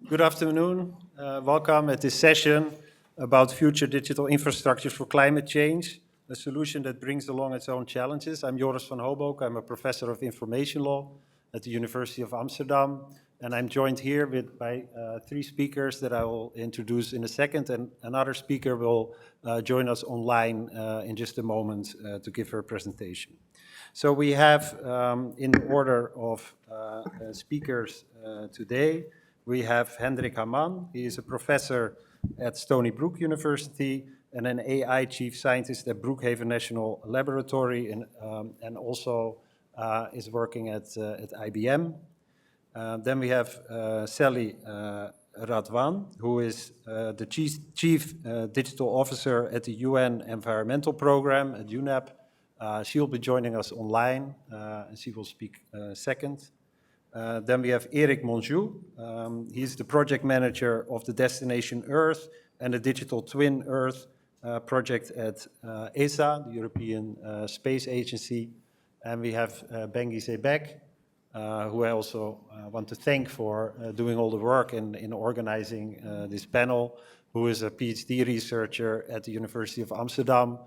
Good afternoon. Welcome at this session about future digital infrastructures for climate change, a solution that brings along its own challenges. I'm Joris van Hoboken. I'm a professor of information law at the University of Amsterdam, and I'm joined here by three speakers that I will introduce in a second, and another speaker will join us online in just a moment to give her presentation. So we have, in order of speakers today, we have Hendrik Haman. He is a professor at Stony Brook University and an AI chief scientist at Brookhaven National Laboratory, and also is working at IBM. Then we have Sally Radwan, who is the chief digital officer at the UN Environmental Program at UNEP. She'll be joining us online, and she will speak second. Then we have Eric Monjou. He's the project manager of the Destination Earth and the Digital Twin Earth project at ESA, the European Space Agency. And we have Bengi Sebek, who I also want to thank for doing all the work in organizing this panel, who is a PhD researcher at the University of Amsterdam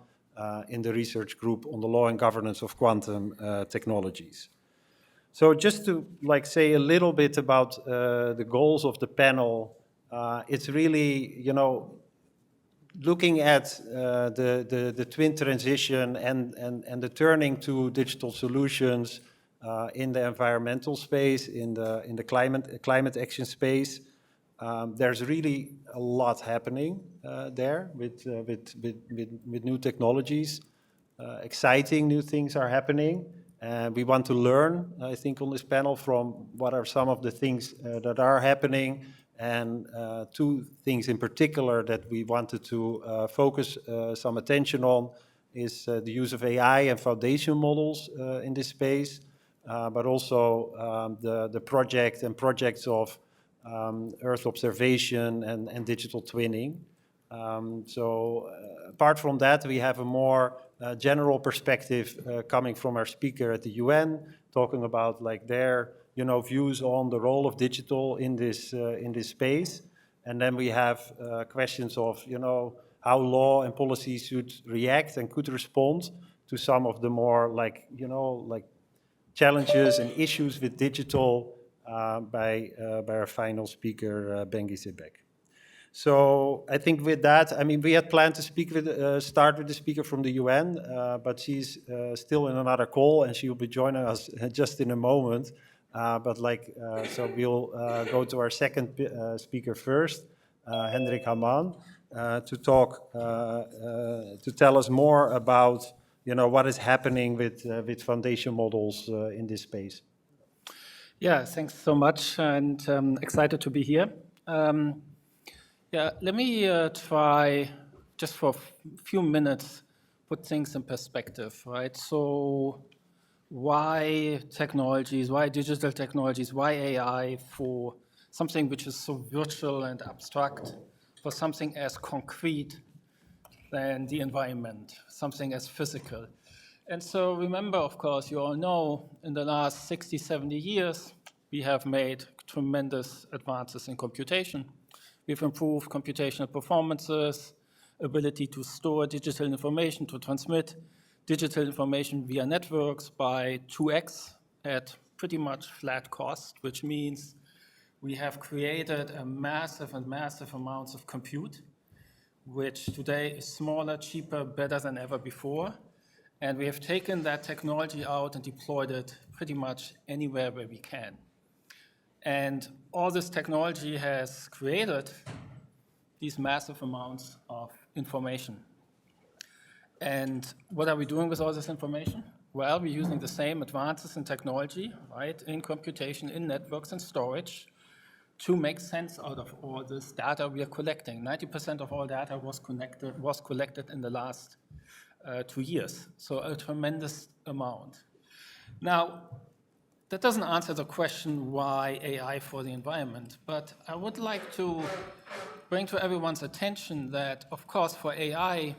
in the research group on the law and governance of quantum technologies. So just to say a little bit about the goals of the panel, it's really, looking at the twin transition and the turning to digital solutions in the environmental space, in the climate action space. There's really a lot happening there with new technologies. Exciting new things are happening. We want to learn, I think, on this panel from what are some of the things that are happening, and two things in particular that we wanted to focus some attention on is the use of AI and foundation models in this space, but also the projects of Earth observation and digital twinning. So apart from that, we have a more general perspective coming from our speaker at the UN, talking about their views on the role of digital in this space. And then we have questions of how law and policy should react and could respond to some of the more challenges and issues with digital by our final speaker, Bengi Sebek. So I think with that, we had planned to start with the speaker from the UN, but she's still in another call, and she will be joining us just in a moment. So we'll go to our second speaker first, Hendrik Haman, to tell us more about what is happening with foundation models in this space. Yeah, thanks so much, and excited to be here. Let me try just for a few minutes put things in perspective, right? So why technologies, why digital technologies, why AI for something which is so virtual and abstract, for something as concrete than the environment, something as physical? And so remember, of course, you all know, in the last 60, 70 years, we have made tremendous advances in computation. We've improved computational performances, ability to store digital information, to transmit digital information via networks by 2x at pretty much flat cost, which means we have created a massive amounts of compute, which today is smaller, cheaper, better than ever before. And we have taken that technology out and deployed it pretty much anywhere where we can. And all this technology has created these massive amounts of information. And what are we doing with all this information? Well, we're using the same advances in technology, right, in computation, in networks and storage, to make sense out of all this data we are collecting. 90% of all data was collected in the last 2 years, so a tremendous amount. Now, that doesn't answer the question why AI for the environment, but I would like to bring to everyone's attention that, of course, for AI,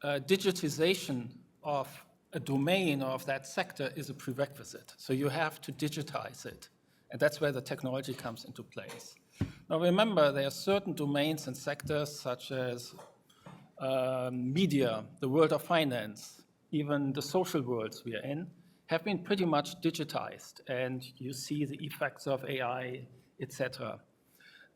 digitization of a domain or of that sector is a prerequisite. So you have to digitize it, and that's where the technology comes into place. Now remember, there are certain domains and sectors such as media, the world of finance, even the social worlds we are in, have been pretty much digitized, and you see the effects of AI, etc.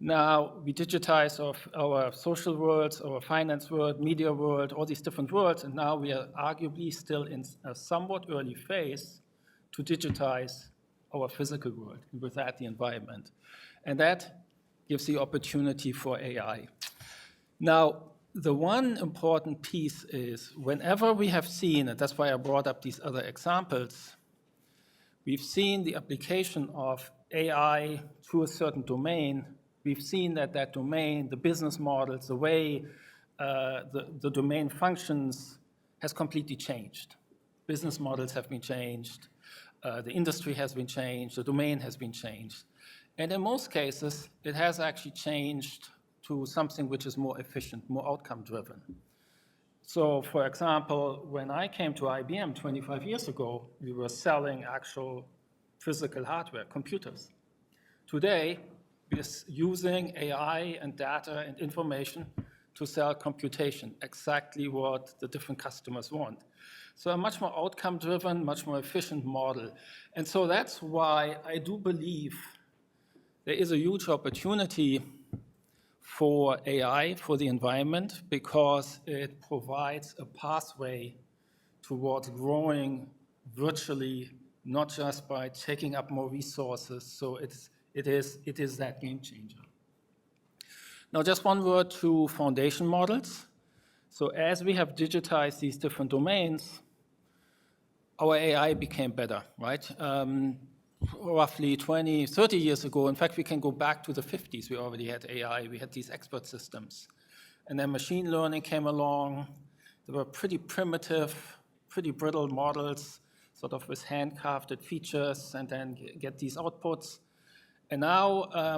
Now, we digitize our social worlds, our finance world, media world, all these different worlds, and now we are arguably still in a somewhat early phase to digitize our physical world, and with that, the environment. And that gives the opportunity for AI. Now, the one important piece is whenever we have seen, and that's why I brought up these other examples, we've seen the application of AI to a certain domain. We've seen that that domain, the business models, the way the domain functions has completely changed. Business models have been changed. The industry has been changed. The domain has been changed. And in most cases, it has actually changed to something which is more efficient, more outcome-driven. So, for example, when I came to IBM 25 years ago, we were selling actual physical hardware, computers. Today, we're using AI and data and information to sell computation, exactly what the different customers want. So a much more outcome-driven, much more efficient model. And so that's why I do believe there is a huge opportunity for AI, for the environment, because it provides a pathway towards growing virtually, not just by taking up more resources. So it is that game changer. Now, just one word to foundation models. So as we have digitized these different domains, our AI became better, right? Roughly 20, 30 years ago, in fact, we can go back to the 50s, we already had AI, we had these expert systems. And then machine learning came along. They were pretty primitive, pretty brittle models, sort of with handcrafted features, and then get these outputs. And now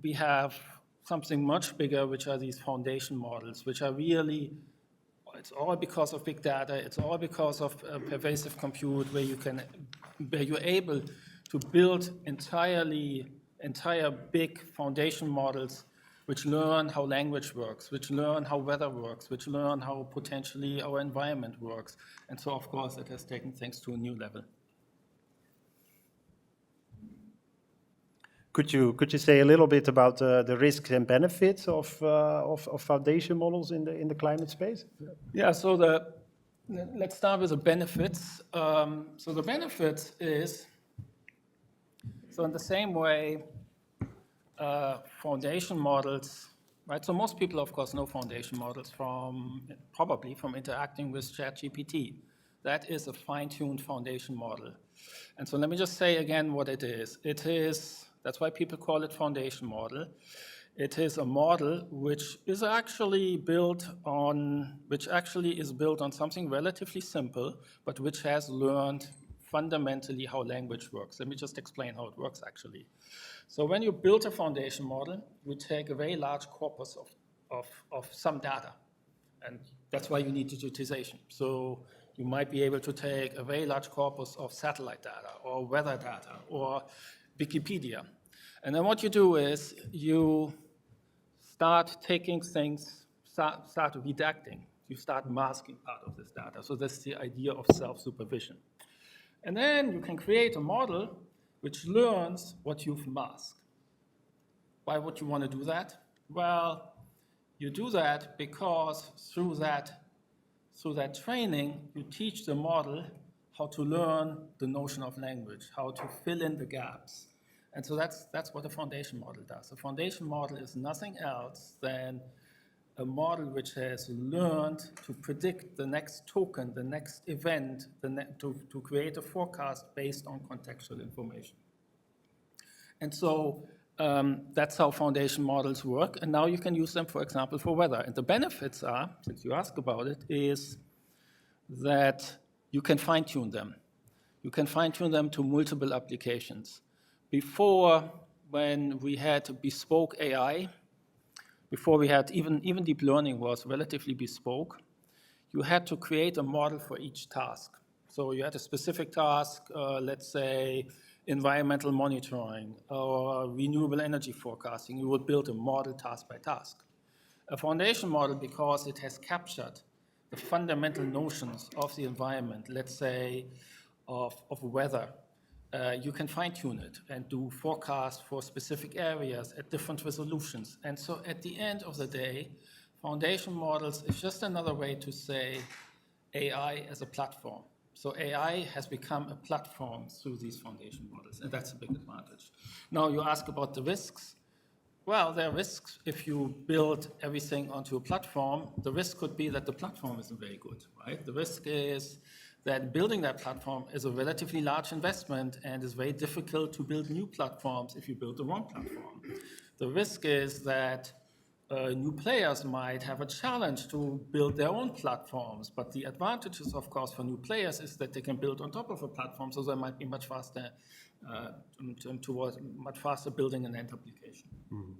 we have something much bigger, which are these foundation models, which are really, it's all because of big data, it's all because of pervasive compute, where you're able to build entire big foundation models which learn how language works, which learn how weather works, which learn how potentially our environment works. And so, of course, it has taken things to a new level. Could you say a little bit about the risks and benefits of foundation models in the climate space? Yeah, so let's start with the benefits. So the benefits is, so in the same way, foundation models, right? So most people, of course, know foundation models probably from interacting with ChatGPT. That is a fine-tuned foundation model. And so let me just say again what it is. That's why people call it foundation model. It is a model which is actually built on something relatively simple, but which has learned fundamentally how language works. Let me just explain how it works actually. So when you build a foundation model, you take a very large corpus of some data, and that's why you need digitization. So you might be able to take a very large corpus of satellite data or weather data or Wikipedia. And then what you do is you start taking things, start redacting. You start masking part of this data. So that's the idea of self-supervision. And then you can create a model which learns what you've masked. Why would you want to do that? Well, you do that because through that training, you teach the model how to learn the notion of language, how to fill in the gaps. And so that's what a foundation model does. A foundation model is nothing else than a model which has learned to predict the next token, the next event, to create a forecast based on contextual information. And so that's how foundation models work. And now you can use them, for example, for weather. And the benefits are, since you asked about it, is that you can fine-tune them. You can fine-tune them to multiple applications. Before, when we had bespoke AI, before we had even deep learning was relatively bespoke, you had to create a model for each task. So you had a specific task, let's say environmental monitoring or renewable energy forecasting. You would build a model task by task. A foundation model, because it has captured the fundamental notions of the environment, let's say of weather, you can fine-tune it and do forecasts for specific areas at different resolutions. And so at the end of the day, foundation models is just another way to say AI as a platform. So AI has become a platform through these foundation models, and that's a big advantage. Now you ask about the risks. Well, there are risks if you build everything onto a platform. The risk could be that the platform isn't very good, right? The risk is that building that platform is a relatively large investment and is very difficult to build new platforms if you build the wrong platform. The risk is that new players might have a challenge to build their own platforms, but the advantages, of course, for new players is that they can build on top of a platform, so they might be much faster towards much faster building an end application. Mm-hmm.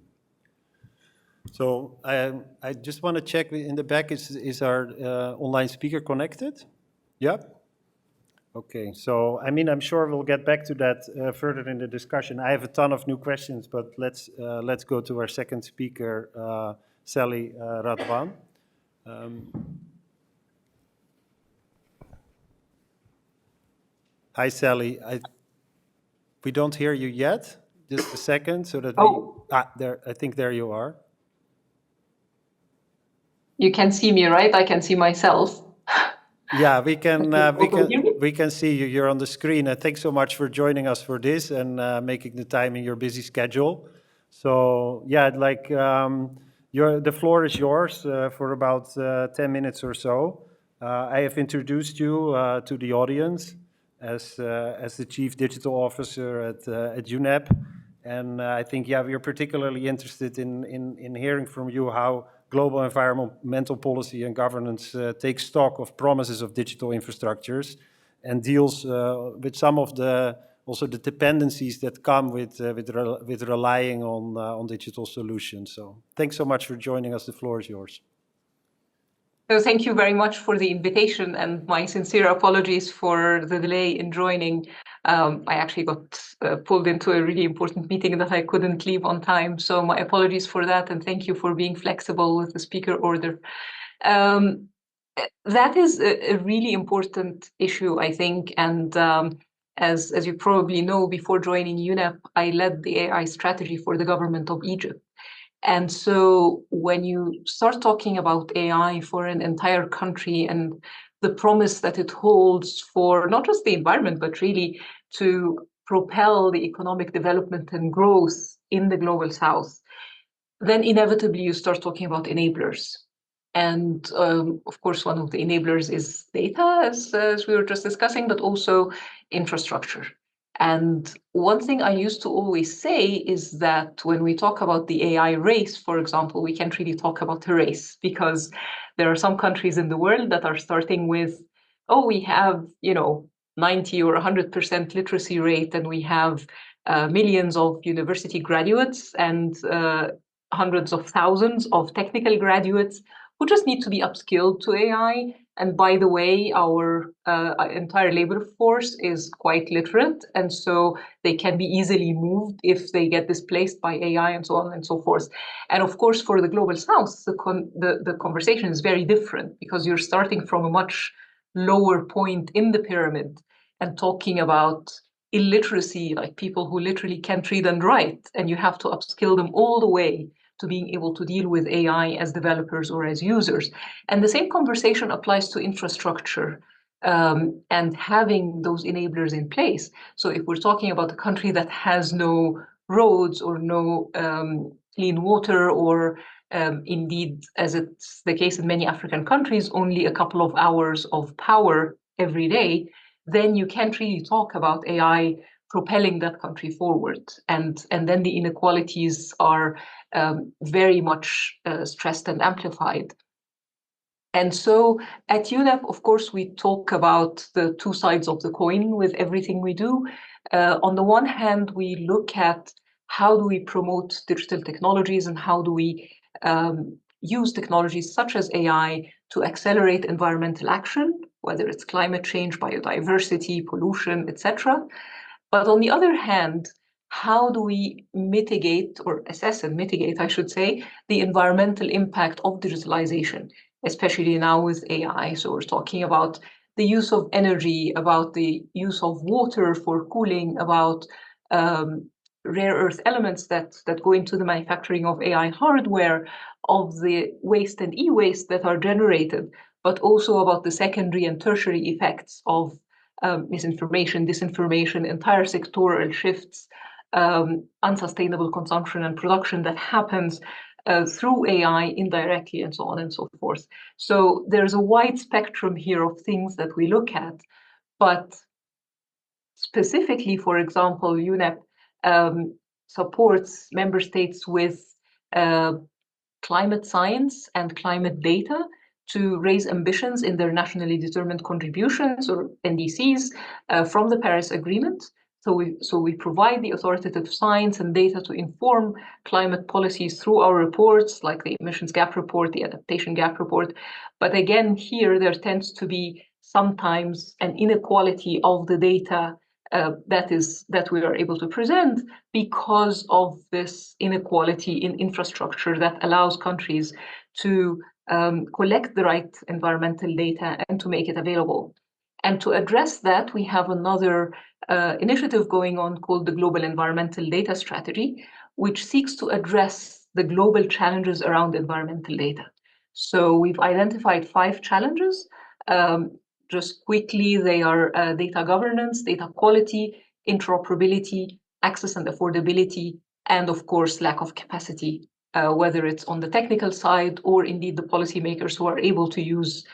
So I just want to check in the back, is our online speaker connected? Yeah? Okay, so I mean, I'm sure we'll get back to that further in the discussion. I have a ton of new questions, but let's go to our second speaker, Sally Radwan. Hi, Sally. We don't hear you yet. Just a second, so that there. I think there you are. You can see me, right? I can see myself. Yeah, we can see you. You're on the screen. And thanks so much for joining us for this and making the time in your busy schedule. So yeah, like the floor is yours for about 10 minutes or so. I have introduced you to the audience as the Chief Digital Officer at UNEP, and I think we're particularly interested in hearing from you how global environmental policy and governance takes stock of promises of digital infrastructures and deals with some of the dependencies that come with relying on digital solutions. So thanks so much for joining us. The floor is yours. So thank you very much for the invitation, and my sincere apologies for the delay in joining. I actually got pulled into a really important meeting that I couldn't leave on time. So my apologies for that, and thank you for being flexible with the speaker order. That is a really important issue, I think. And as you probably know, before joining UNEP, I led the AI strategy for the government of Egypt. And so when you start talking about AI for an entire country and the promise that it holds for not just the environment, but really to propel the economic development and growth in the global south, then inevitably you start talking about enablers. And of course, one of the enablers is data, as we were just discussing, but also infrastructure. And one thing I used to always say is that when we talk about the AI race, for example, we can't really talk about a race because there are some countries in the world that are starting with, we have, 90 or 100% literacy rate, and we have millions of university graduates and hundreds of thousands of technical graduates who just need to be upskilled to AI. And by the way, our entire labor force is quite literate, and so they can be easily moved if they get displaced by AI and so on and so forth. And of course, for the Global South, the conversation is very different because you're starting from a much lower point in the pyramid and talking about illiteracy, like people who literally can't read and write, and you have to upskill them all the way to being able to deal with AI as developers or as users. And the same conversation applies to infrastructure and having those enablers in place. So if we're talking about a country that has no roads or no clean water, or indeed, as it's the case in many African countries, only a couple of hours of power every day, then you can't really talk about AI propelling that country forward. And then the inequalities are very much stressed and amplified. And so at UNEP, of course, we talk about the two sides of the coin with everything we do. On the one hand, we look at how do we promote digital technologies and how do we use technologies such as AI to accelerate environmental action, whether it's climate change, biodiversity, pollution, etc. But on the other hand, how do we mitigate or assess and mitigate, I should say, the environmental impact of digitalization, especially now with AI? So we're talking about the use of energy, about the use of water for cooling, about rare earth elements that go into the manufacturing of AI hardware, of the waste and e-waste that are generated, but also about the secondary and tertiary effects of misinformation, disinformation, entire sectoral shifts, unsustainable consumption and production that happens through AI indirectly, and so on and so forth. So there's a wide spectrum here of things that we look at, but specifically, for example, UNEP supports member states with climate science and climate data to raise ambitions in their nationally determined contributions, or NDCs, from the Paris Agreement. So we provide the authoritative science and data to inform climate policies through our reports, like the emissions gap report, the adaptation gap report. But again, here there tends to be sometimes an inequality of the data that we are able to present because of this inequality in infrastructure that allows countries to collect the right environmental data and to make it available. And to address that, we have another initiative going on called the Global Environmental Data Strategy, which seeks to address the global challenges around environmental data. So we've identified 5 challenges. Just quickly, they are data governance, data quality, interoperability, access and affordability, and of course, lack of capacity, whether it's on the technical side or indeed the policymakers who are able to use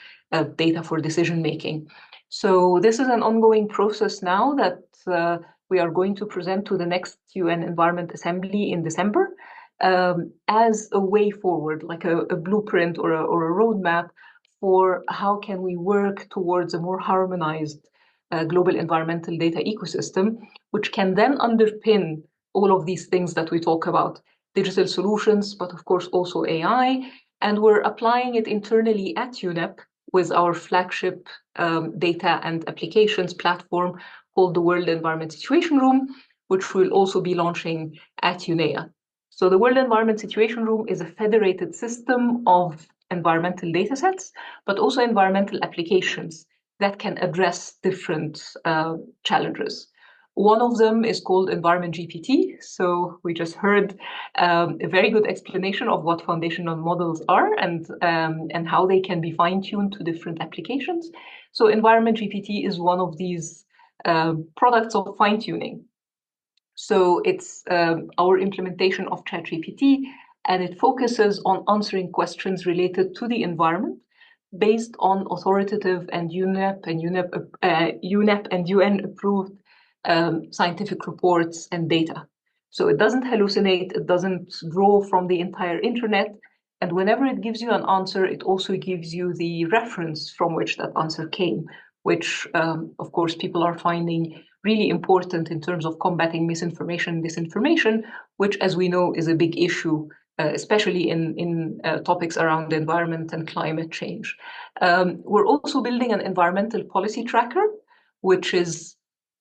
data for decision making. So this is an ongoing process now that we are going to present to the next UN Environment Assembly in December as a way forward, like a blueprint or a roadmap for how can we work towards a more harmonized global environmental data ecosystem, which can then underpin all of these things that we talk about, digital solutions, but of course also AI. And we're applying it internally at UNEP with our flagship data and applications platform called the World Environment Situation Room, which we'll also be launching at UNEA. So the World Environment Situation Room is a federated system of environmental data sets, but also environmental applications that can address different challenges. One of them is called Environment GPT. So we just heard a very good explanation of what foundational models are and how they can be fine-tuned to different applications. So Environment GPT is one of these products of fine-tuning. So it's our implementation of ChatGPT, and it focuses on answering questions related to the environment based on authoritative and UNEP and UN approved scientific reports and data. So it doesn't hallucinate, it doesn't draw from the entire internet. And whenever it gives you an answer, it also gives you the reference from which that answer came, which of course people are finding really important in terms of combating misinformation and disinformation, which, as we know, is a big issue, especially in topics around the environment and climate change. We're also building an environmental policy tracker, which is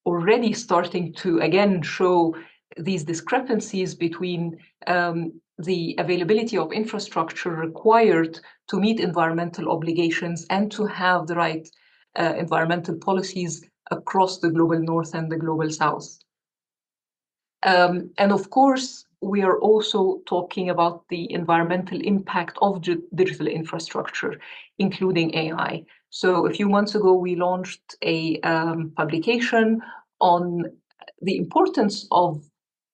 already starting to, again, show these discrepancies between the availability of infrastructure required to meet environmental obligations and to have the right environmental policies across the global north and the global south. And of course, we are also talking about the environmental impact of digital infrastructure, including AI. So a few months ago, we launched a publication on the importance of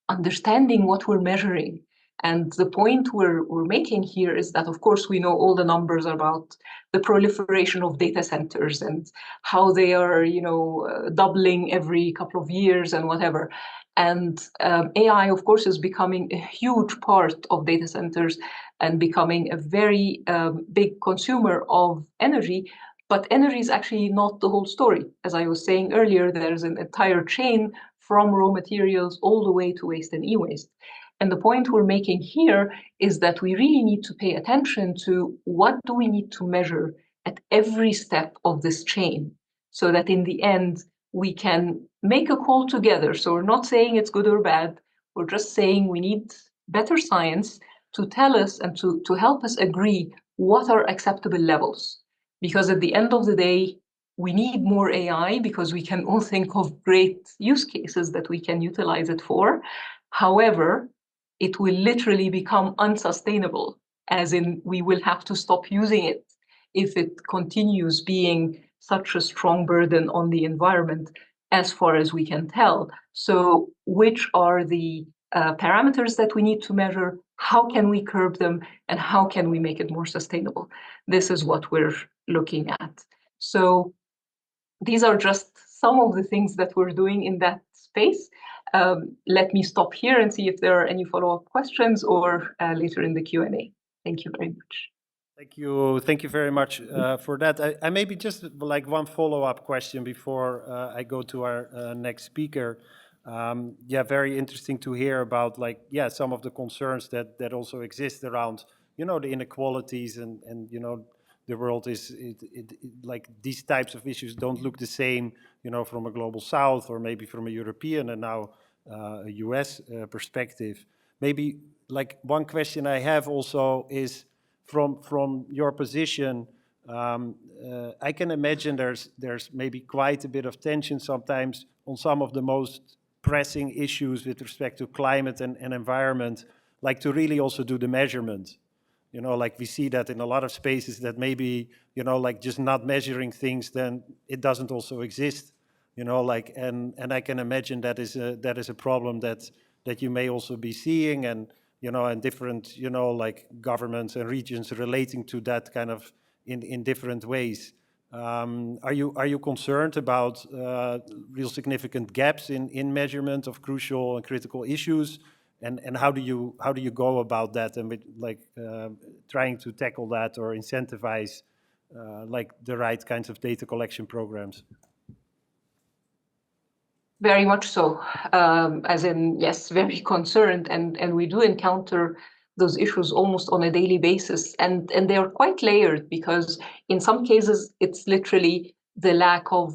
understanding what we're measuring. And the point we're making here is that, of course, we know all the numbers about the proliferation of data centers and how they are, doubling every couple of years and whatever. And AI, of course, is becoming a huge part of data centers and becoming a very big consumer of energy. But energy is actually not the whole story. As I was saying earlier, there's an entire chain from raw materials all the way to waste and e-waste. And the point we're making here is that we really need to pay attention to what do we need to measure at every step of this chain, so that in the end, we can make a call together. So we're not saying it's good or bad. We're just saying we need better science to tell us and to help us agree what are acceptable levels. Because at the end of the day, we need more AI because we can all think of great use cases that we can utilize it for. However, it will literally become unsustainable, as in we will have to stop using it if it continues being such a strong burden on the environment as far as we can tell. So which are the parameters that we need to measure? How can we curb them? And how can we make it more sustainable? This is what we're looking at. So these are just some of the things that we're doing in that space. Let me stop here and see if there are any follow-up questions or later in the Q&A. Thank you very much. Thank you very much for that. I maybe just like one follow-up question before I go to our next speaker. Yeah, very interesting to hear about some of the concerns that also exist around the inequalities and the world is like these types of issues don't look the same from a global south or maybe from a European and now a US perspective. Maybe like one question I have also is from your position, I can imagine there's maybe quite a bit of tension sometimes on some of the most pressing issues with respect to climate and environment, like to really also do the measurement. Like we see that in a lot of spaces that maybe, like just not measuring things, then it doesn't also exist, and I can imagine that is a problem that you may also be seeing and different, like governments and regions relating to that kind of in different ways. Are you concerned about real significant gaps in measurement of crucial and critical issues? And how do you go about that and with trying to tackle that or incentivize like the right kinds of data collection programs? Very much so, as in, yes, very concerned, and we do encounter those issues almost on a daily basis, and they are quite layered because in some cases it's literally the lack of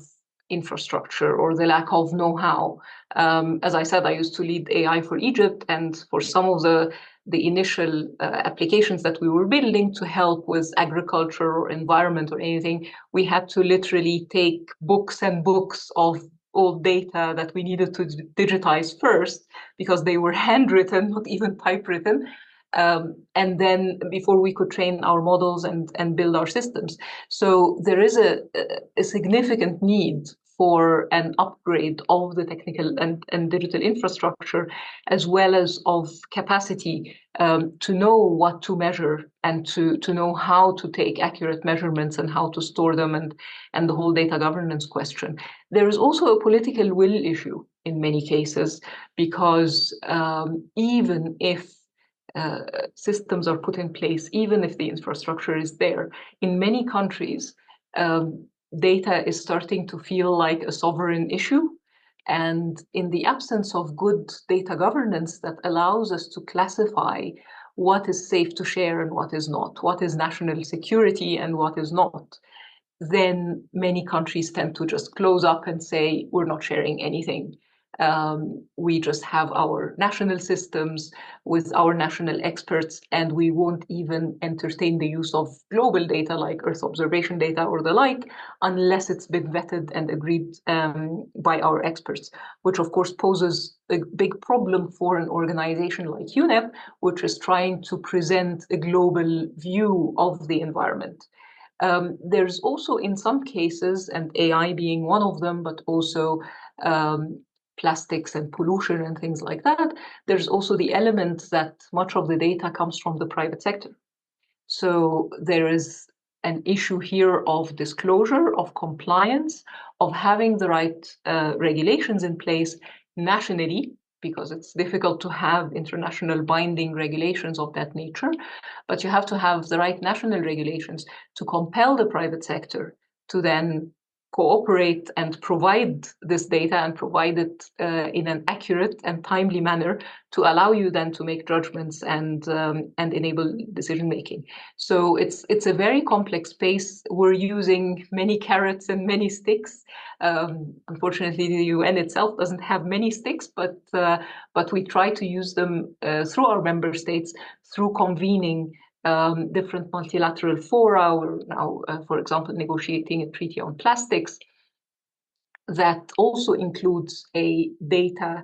infrastructure or the lack of know-how. As I said, I used to lead AI for Egypt, and for some of the initial applications that we were building to help with agriculture or environment or anything, we had to literally take books and books of old data that we needed to digitize first because they were handwritten, not even typewritten. And then before we could train our models and build our systems. So there is a significant need for an upgrade of the technical and digital infrastructure, as well as of capacity to know what to measure and to know how to take accurate measurements and how to store them and the whole data governance question. There is also a political will issue in many cases, because even if systems are put in place, even if the infrastructure is there, in many countries, data is starting to feel like a sovereign issue. And in the absence of good data governance that allows us to classify what is safe to share and what is not, what is national security and what is not, then many countries tend to just close up and say, we're not sharing anything. We just have our national systems with our national experts, and we won't even entertain the use of global data like Earth observation data or the like, unless it's been vetted and agreed by our experts, which of course poses a big problem for an organization like UNEP, which is trying to present a global view of the environment. There's also, in some cases, and AI being one of them, but also plastics and pollution and things like that, there's also the element that much of the data comes from the private sector. So there is an issue here of disclosure, of compliance, of having the right regulations in place nationally, because it's difficult to have international binding regulations of that nature, but you have to have the right national regulations to compel the private sector to then cooperate and provide this data and provide it in an accurate and timely manner to allow you then to make judgments and enable decision making. So it's a very complex space. We're using many carrots and many sticks. Unfortunately, the UN itself doesn't have many sticks, but we try to use them through our member states, through convening different multilateral fora. We're now, for example, negotiating a treaty on plastics that also includes a data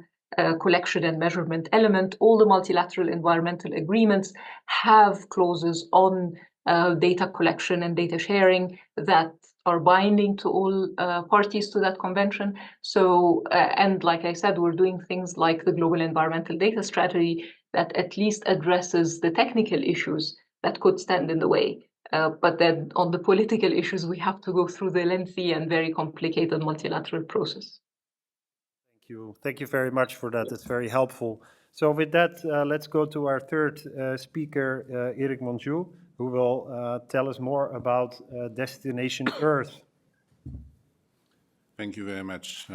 collection and measurement element. All the multilateral environmental agreements have clauses on data collection and data sharing that are binding to all parties to that convention. So, and like I said, we're doing things like the Global Environmental Data Strategy that at least addresses the technical issues that could stand in the way. But then on the political issues, we have to go through the lengthy and very complicated multilateral process. Thank you. Thank you very much for that. It's very helpful. So with that, let's go to our third speaker, Eric Monjou, who will tell us more about Destination Earth. Thank you very much.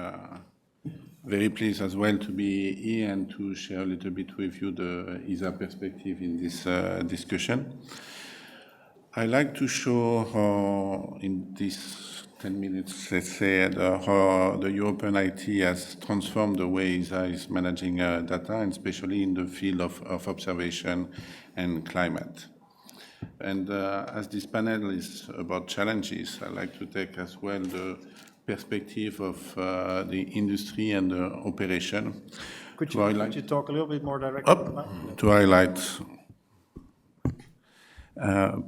Very pleased as well to be here and to share a little bit with you the ESA perspective in this discussion. I like to show how in this 10 minutes, let's say, how the European IT has transformed the way ESA is managing data, and especially in the field of observation and climate. And as this panel is about challenges, I like to take as well the perspective of the industry and the operation. Could you talk a little bit more directly? To highlight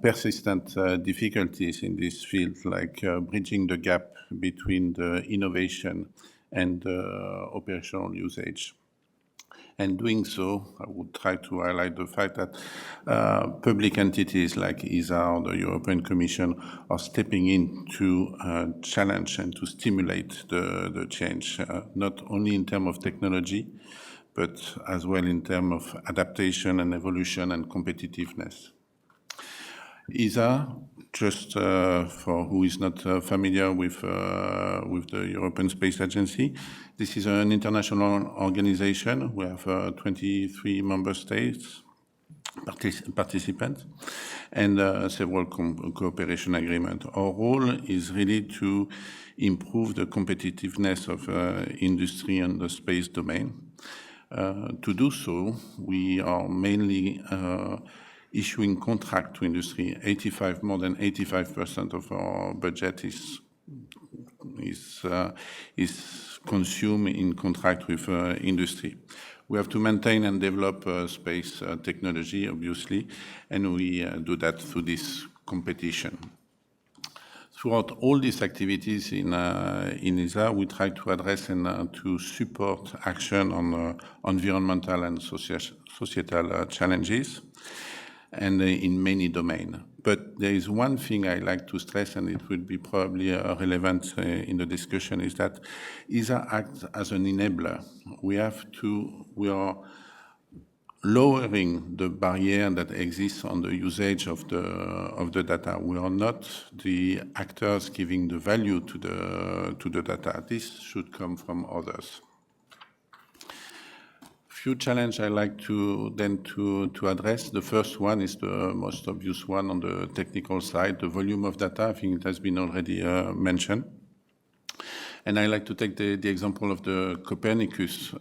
persistent difficulties in this field, like bridging the gap between the innovation and operational usage. And doing so, I would try to highlight the fact that public entities like ESA or the European Commission are stepping in to challenge and to stimulate the change, not only in terms of technology, but as well in terms of adaptation and evolution and competitiveness. ESA, just for who is not familiar with the European Space Agency, this is an international organization. We have 23 member states, participants, and several cooperation agreements. Our role is really to improve the competitiveness of industry and the space domain. To do so, we are mainly issuing contract to industry. More than 85% of our budget is consumed in contract with industry. We have to maintain and develop space technology, obviously, and we do that through this competition. Throughout all these activities in ESA, we try to address and to support action on environmental and societal challenges, and in many domains. But there is one thing I like to stress, and it will be probably relevant in the discussion, is that ESA acts as an enabler. We are lowering the barrier that exists on the usage of the data. We are not the actors giving the value to the data. This should come from others. Few challenges I like to address. The first one is the most obvious one on the technical side, the volume of data. I think it has been already mentioned. And I like to take the example of the Copernicus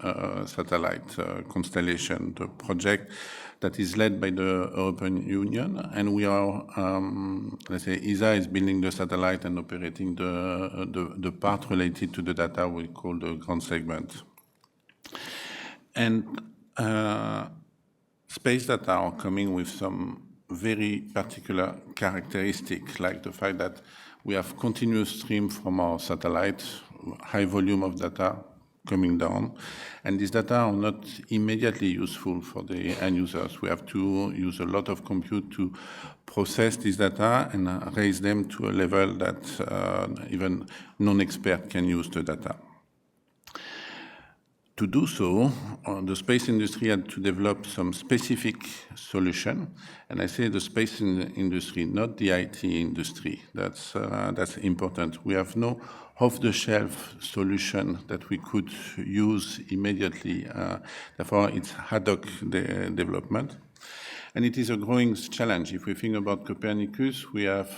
satellite constellation, the project that is led by the European Union. And we are, let's say, ESA is building the satellite and operating the part related to the data we call the ground segment. And space data are coming with some very particular characteristics, like the fact that we have continuous stream from our satellite, high volume of data coming down, and these data are not immediately useful for the end users. We have to use a lot of compute to process this data and raise them to a level that even non-expert can use the data. To do so, the space industry had to develop some specific solution, and I say the space industry, not the IT industry. That's important. We have no off-the-shelf solution that we could use immediately. Therefore, it's ad hoc development. And it is a growing challenge. If we think about Copernicus, we have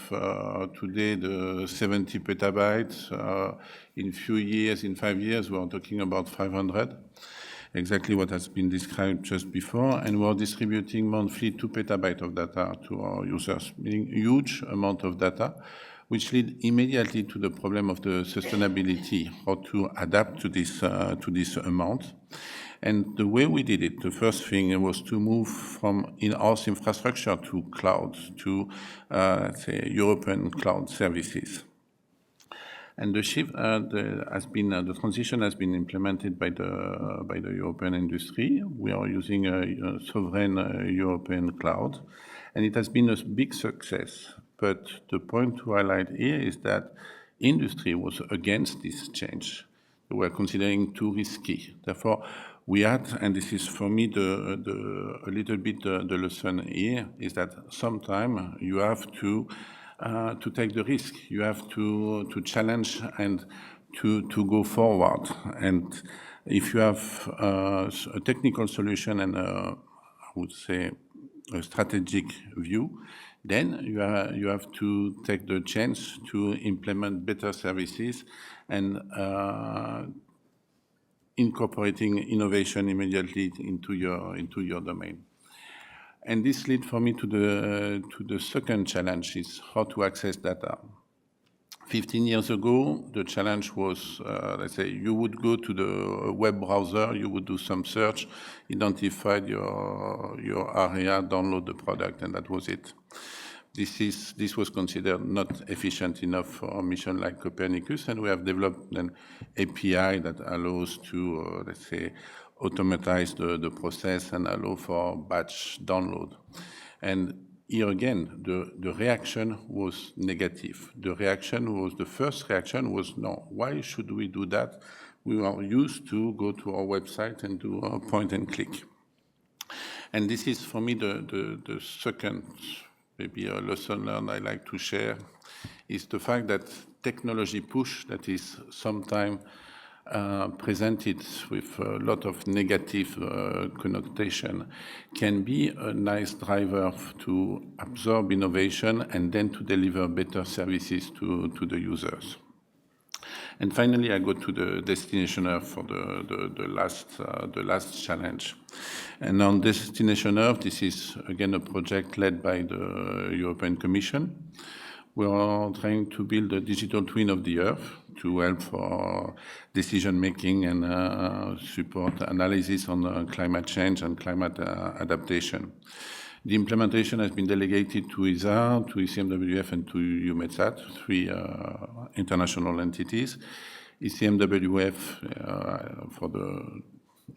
today the 70 petabytes. In few years, in 5 years, we are talking about 500. Exactly what has been described just before. And we are distributing monthly 2 petabytes of data to our users, meaning huge amount of data, which lead immediately to the problem of the sustainability, how to adapt to this amount. And the way we did it, the first thing was to move from in-house infrastructure to cloud, to let's say European cloud services. And the shift the transition has been implemented by the European industry. We are using a sovereign European cloud, and it has been a big success. But the point to highlight here is that industry was against this change. They were considering too risky. Therefore, we had, and this is for me a little bit the lesson here, is that sometimes you have to take the risk. You have to challenge and to go forward. And if you have a technical solution and I would say a strategic view, then you have to take the chance to implement better services and incorporating innovation immediately into your domain. And this leads for me to the second challenge, is how to access data. 15 years ago, the challenge was, let's say, you would go to the web browser, you would do some search, identify your area, download the product, and that was it. This was considered not efficient enough for a mission like Copernicus, and we have developed an API that allows to, let's say, automatize the process and allow for batch download. And here again, the reaction was negative. The first reaction was, no, why should we do that? We are used to go to our website and do a point and click. And this is, for me, the second, maybe a lesson learned I like to share, is the fact that technology push that is sometimes presented with a lot of negative connotation can be a nice driver to absorb innovation and then to deliver better services to the users. And finally, I go to the Destination Earth for the last challenge. And on Destination Earth, this is again a project led by the European Commission. We are trying to build a digital twin of the Earth to help for decision-making and support analysis on climate change and climate adaptation. The implementation has been delegated to ESA, to ECMWF, and to EUMETSAT, 3 international entities. ECMWF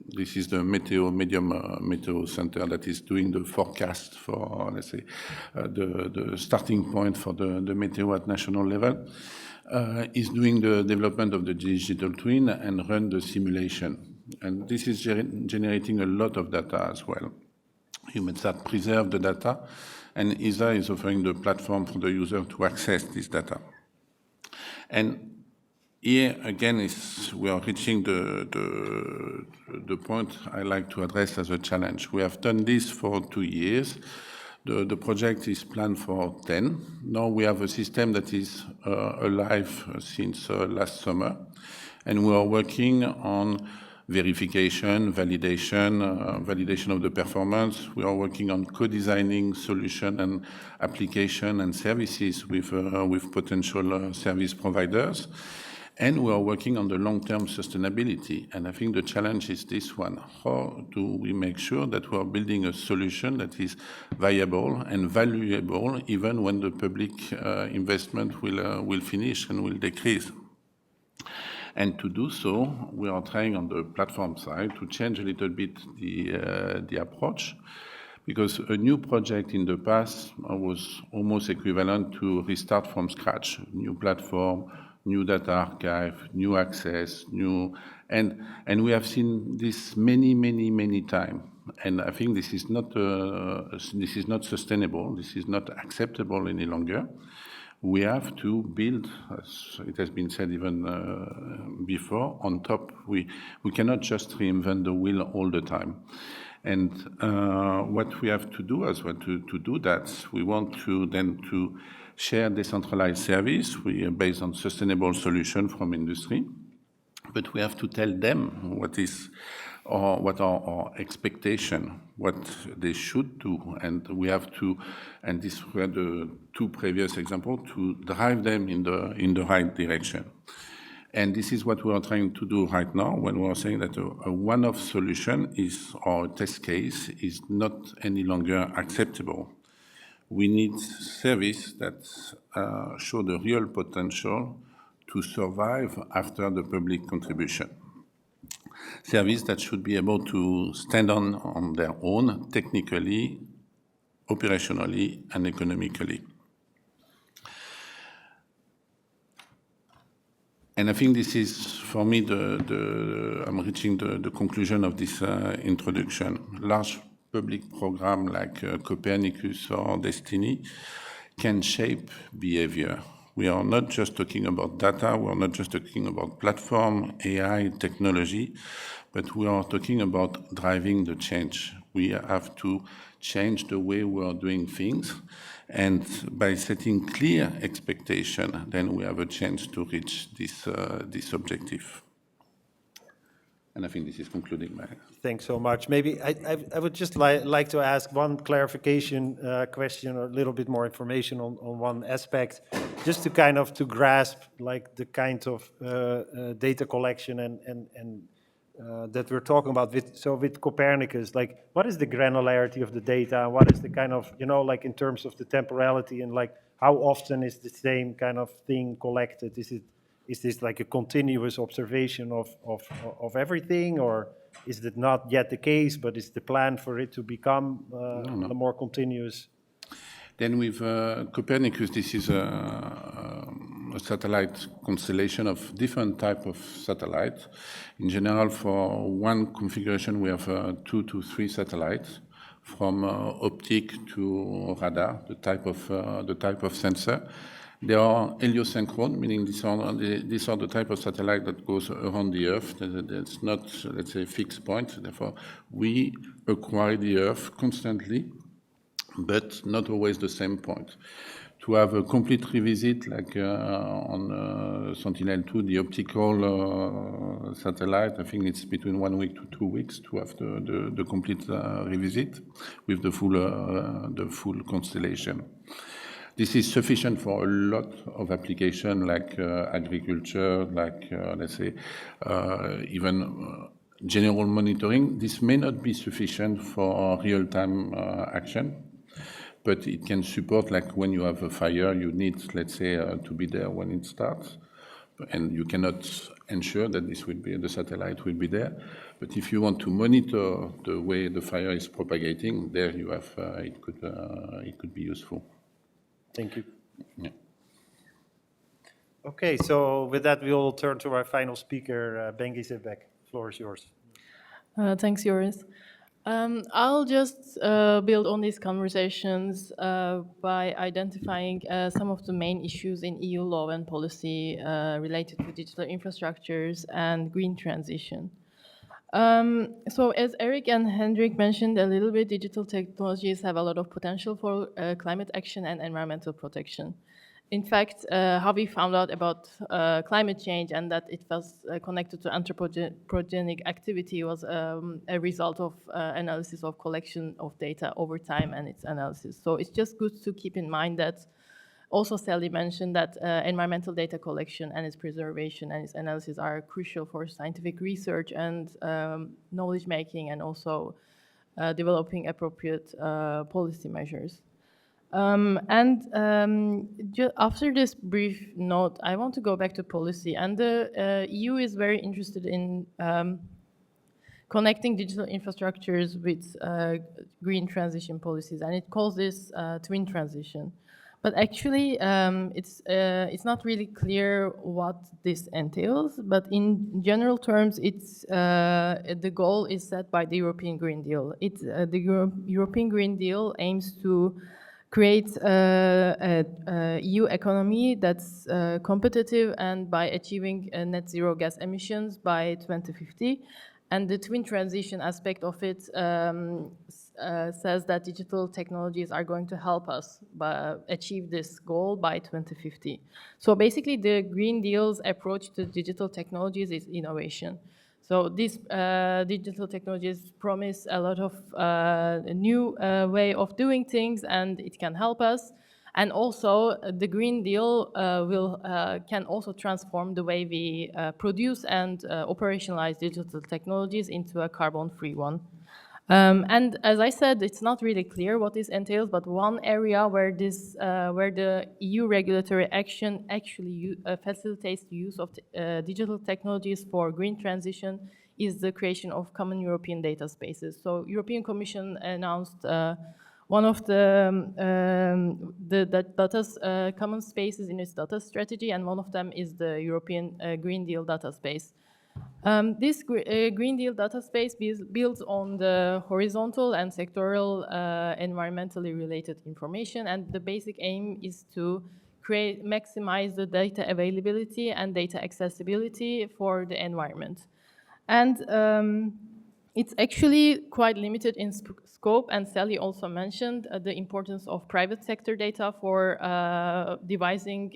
this is the medium meteo center that is doing the forecast for, let's say, the starting point for the meteo at national level, is doing the development of the digital twin and run the simulation. And this is generating a lot of data as well. EUMETSAT preserve the data, and ESA is offering the platform for the user to access this data. And here again we are reaching the point I like to address as a challenge. We have done this for 2 years. The project is planned for 10. Now we have a system that is alive since last summer, and we are working on verification, validation of the performance. We are working on co-designing solution and application and services with potential service providers. And we are working on the long-term sustainability. And I think the challenge is this one. How do we make sure that we are building a solution that is viable and valuable even when the public investment will finish and will decrease? And to do so, we are trying on the platform side to change a little bit the approach, because a new project in the past was almost equivalent to restart from scratch, new platform, new data archive, new access, and we have seen this many times. And I think this is not sustainable. This is not acceptable any longer. We have to build, as it has been said even before, on top. We cannot just reinvent the wheel all the time. And what we have to do as well to do that, we want to then to share decentralized service. We are based on sustainable solution from industry, but we have to tell them what are our expectation, what they should do, and we have to, and these were the two previous examples, to drive them in the right direction. And this is what we are trying to do right now when we are saying that a one-off solution is, or test case is not any longer acceptable. We need service that show the real potential to survive after the public contribution. Service that should be able to stand on their own, technically, operationally, and economically. And I think this is, for me, I'm reaching the conclusion of this introduction. Large public program like Copernicus or DestinE can shape behavior. We are not just talking about data, we are not just talking about platform, AI, technology, but we are talking about driving the change. We have to change the way we are doing things, and by setting clear expectation, then we have a chance to reach this objective. And I think this is concluding my... Thanks so much. Maybe I would just like to ask one clarification question, or a little bit more information on one aspect, just to kind of to grasp like the kind of data collection and that we're talking about. With Copernicus, like what is the granularity of the data? What is the kind of, like in terms of the temporality, and like how often is the same kind of thing collected? Is this like a continuous observation of everything, or is it not yet the case, but is the plan for it to become a more continuous? Then with Copernicus, this is a satellite constellation of different type of satellites. In general, for one configuration, we have 2 to 3 satellites, from optic to radar, the type of sensor. They are heliosynchrone, meaning these are the type of satellite that goes around the Earth. It's not, let's say, a fixed point. Therefore, we acquire the Earth constantly, but not always the same point. To have a complete revisit, like on Sentinel-2, the optical satellite, I think it's between 1 week to 2 weeks to have the complete revisit with the full constellation. This is sufficient for a lot of applications like agriculture, like, let's say, even general monitoring. This may not be sufficient for real-time action, but it can support, like when you have a fire, you need, let's say, to be there when it starts. And you cannot ensure that the satellite will be there. But if you want to monitor the way the fire is propagating, there you have, it could be useful. Thank you. Yeah. Okay, so with that, we'll turn to our final speaker, Bengi Zibek. The floor is yours. Thanks, Joris. I'll just build on these conversations by identifying some of the main issues in EU law and policy related to digital infrastructures and green transition. So as Eric and Hendrik mentioned a little bit, digital technologies have a lot of potential for climate action and environmental protection. In fact, how we found out about climate change and that it was connected to anthropogenic activity was a result of analysis of collection of data over time and its analysis. So it's just good to keep in mind that also Sally mentioned that environmental data collection and its preservation and its analysis are crucial for scientific research and knowledge making, and also developing appropriate policy measures. After this brief note, I want to go back to policy. And the EU is very interested in connecting digital infrastructures with green transition policies, and it calls this twin transition. But actually, it's not really clear what this entails. But in general terms, the goal is set by the European Green Deal. European Green Deal aims to create a EU economy that's competitive and by achieving net zero gas emissions by 2050. And the twin transition aspect of it says that digital technologies are going to help us achieve this goal by 2050. So basically, the Green Deal's approach to digital technologies is innovation. So these digital technologies promise a lot of new way of doing things, and it can help us. And also, the Green Deal can also transform the way we produce and operationalize digital technologies into a carbon-free one. And as I said, it's not really clear what this entails, but one area where the EU regulatory action actually facilitates the use of digital technologies for green transition is the creation of common European data spaces. So European Commission announced one of the common spaces in its data strategy, and one of them is the European Green Deal data space. This Green Deal data space builds on the horizontal and sectoral environmentally related information, and the basic aim is to maximize the data availability and data accessibility for the environment. And it's actually quite limited in scope, and Sally also mentioned the importance of private sector data for devising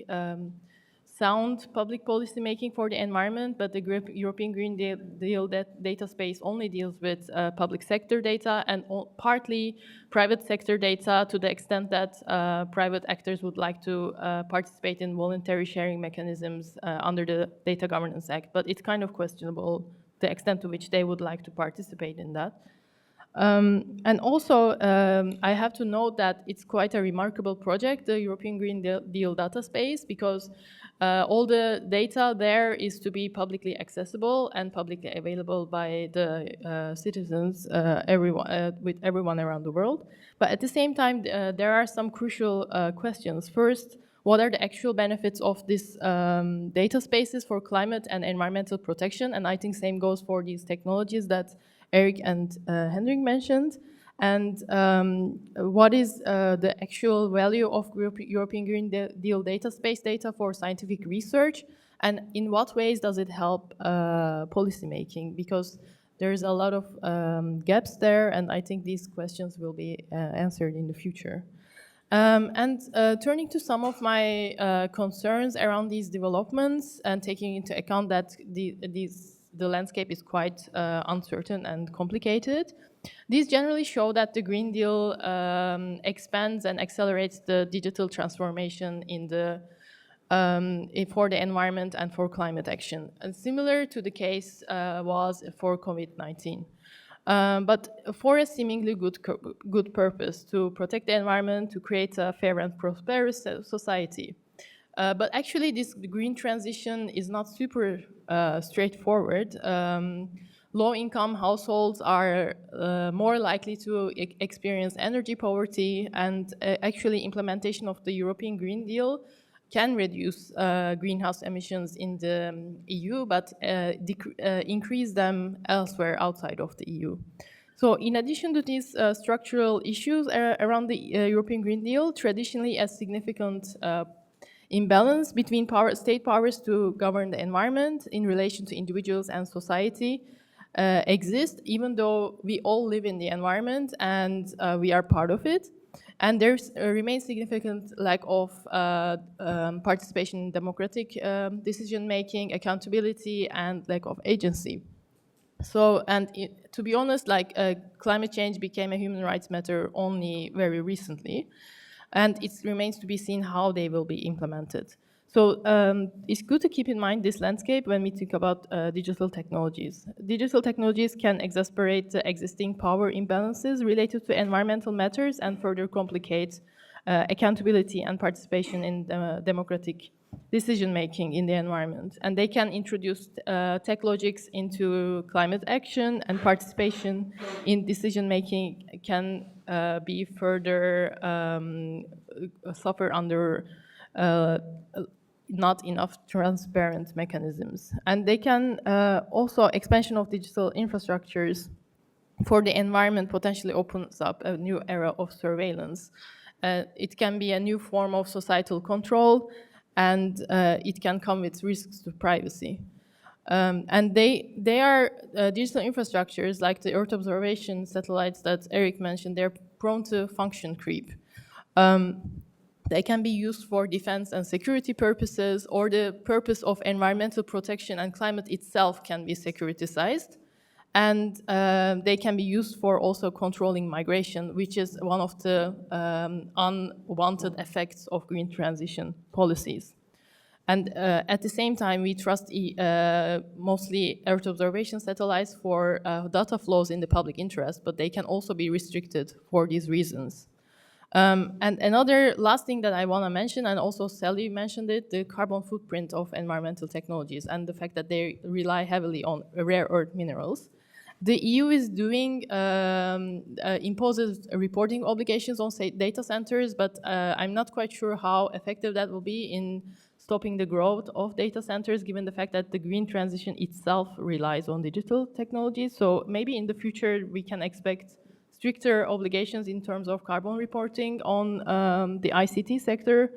sound public policy making for the environment, but the European Green Deal data space only deals with public sector data and partly private sector data to the extent that private actors would like to participate in voluntary sharing mechanisms under the Data Governance Act, but it's kind of questionable the extent to which they would like to participate in that. And also, I have to note that it's quite a remarkable project, the European Green Deal data space, because all the data there is to be publicly accessible and publicly available by the citizens, with everyone around the world. But at the same time, there are some crucial questions. First, what are the actual benefits of these data spaces for climate and environmental protection? And I think same goes for these technologies that Eric and Hendrik mentioned. And what is the actual value of European Green Deal data space data for scientific research? And in what ways does it help policymaking? Because there's a lot of gaps there, and I think these questions will be answered in the future. Turning to some of my concerns around these developments and taking into account that the landscape is quite uncertain and complicated, these generally show that the Green Deal expands and accelerates the digital transformation for the environment and for climate action. And similar to the case was for COVID-19. But for a seemingly good purpose, to protect the environment, to create a fair and prosperous society. But actually, this green transition is not super straightforward. Low-income households are more likely to experience energy poverty, and actually implementation of the European Green Deal can reduce greenhouse emissions in the EU, but increase them elsewhere outside of the EU. So in addition to these structural issues around the European Green Deal, traditionally a significant imbalance between state powers to govern the environment in relation to individuals and society exists, even though we all live in the environment and we are part of it. And there remains significant lack of participation in democratic decision-making, accountability, and lack of agency. So, to be honest, climate change became a human rights matter only very recently, and it remains to be seen how they will be implemented. So it's good to keep in mind this landscape when we think about digital technologies. Digital technologies can exacerbate the existing power imbalances related to environmental matters and further complicate accountability and participation in democratic decision-making in the environment. And they can introduce tech logics into climate action, and participation in decision-making can be further suffer under not enough transparent mechanisms. And they can also, expansion of digital infrastructures for the environment potentially opens up a new era of surveillance. It can be a new form of societal control, and it can come with risks to privacy. And they are digital infrastructures like the Earth observation satellites that Eric mentioned. They're prone to function creep. They can be used for defense and security purposes, or the purpose of environmental protection and climate itself can be securitized. And they can be used for also controlling migration, which is one of the unwanted effects of green transition policies. And at the same time, we trust mostly Earth observation satellites for data flows in the public interest, but they can also be restricted for these reasons. And another last thing that I want to mention, and also Sally mentioned it, the carbon footprint of environmental technologies and the fact that they rely heavily on rare earth minerals. The EU is doing, imposes reporting obligations on data centers, but I'm not quite sure how effective that will be in stopping the growth of data centers, given the fact that the green transition itself relies on digital technologies. So maybe in the future we can expect stricter obligations in terms of carbon reporting on the ICT sector,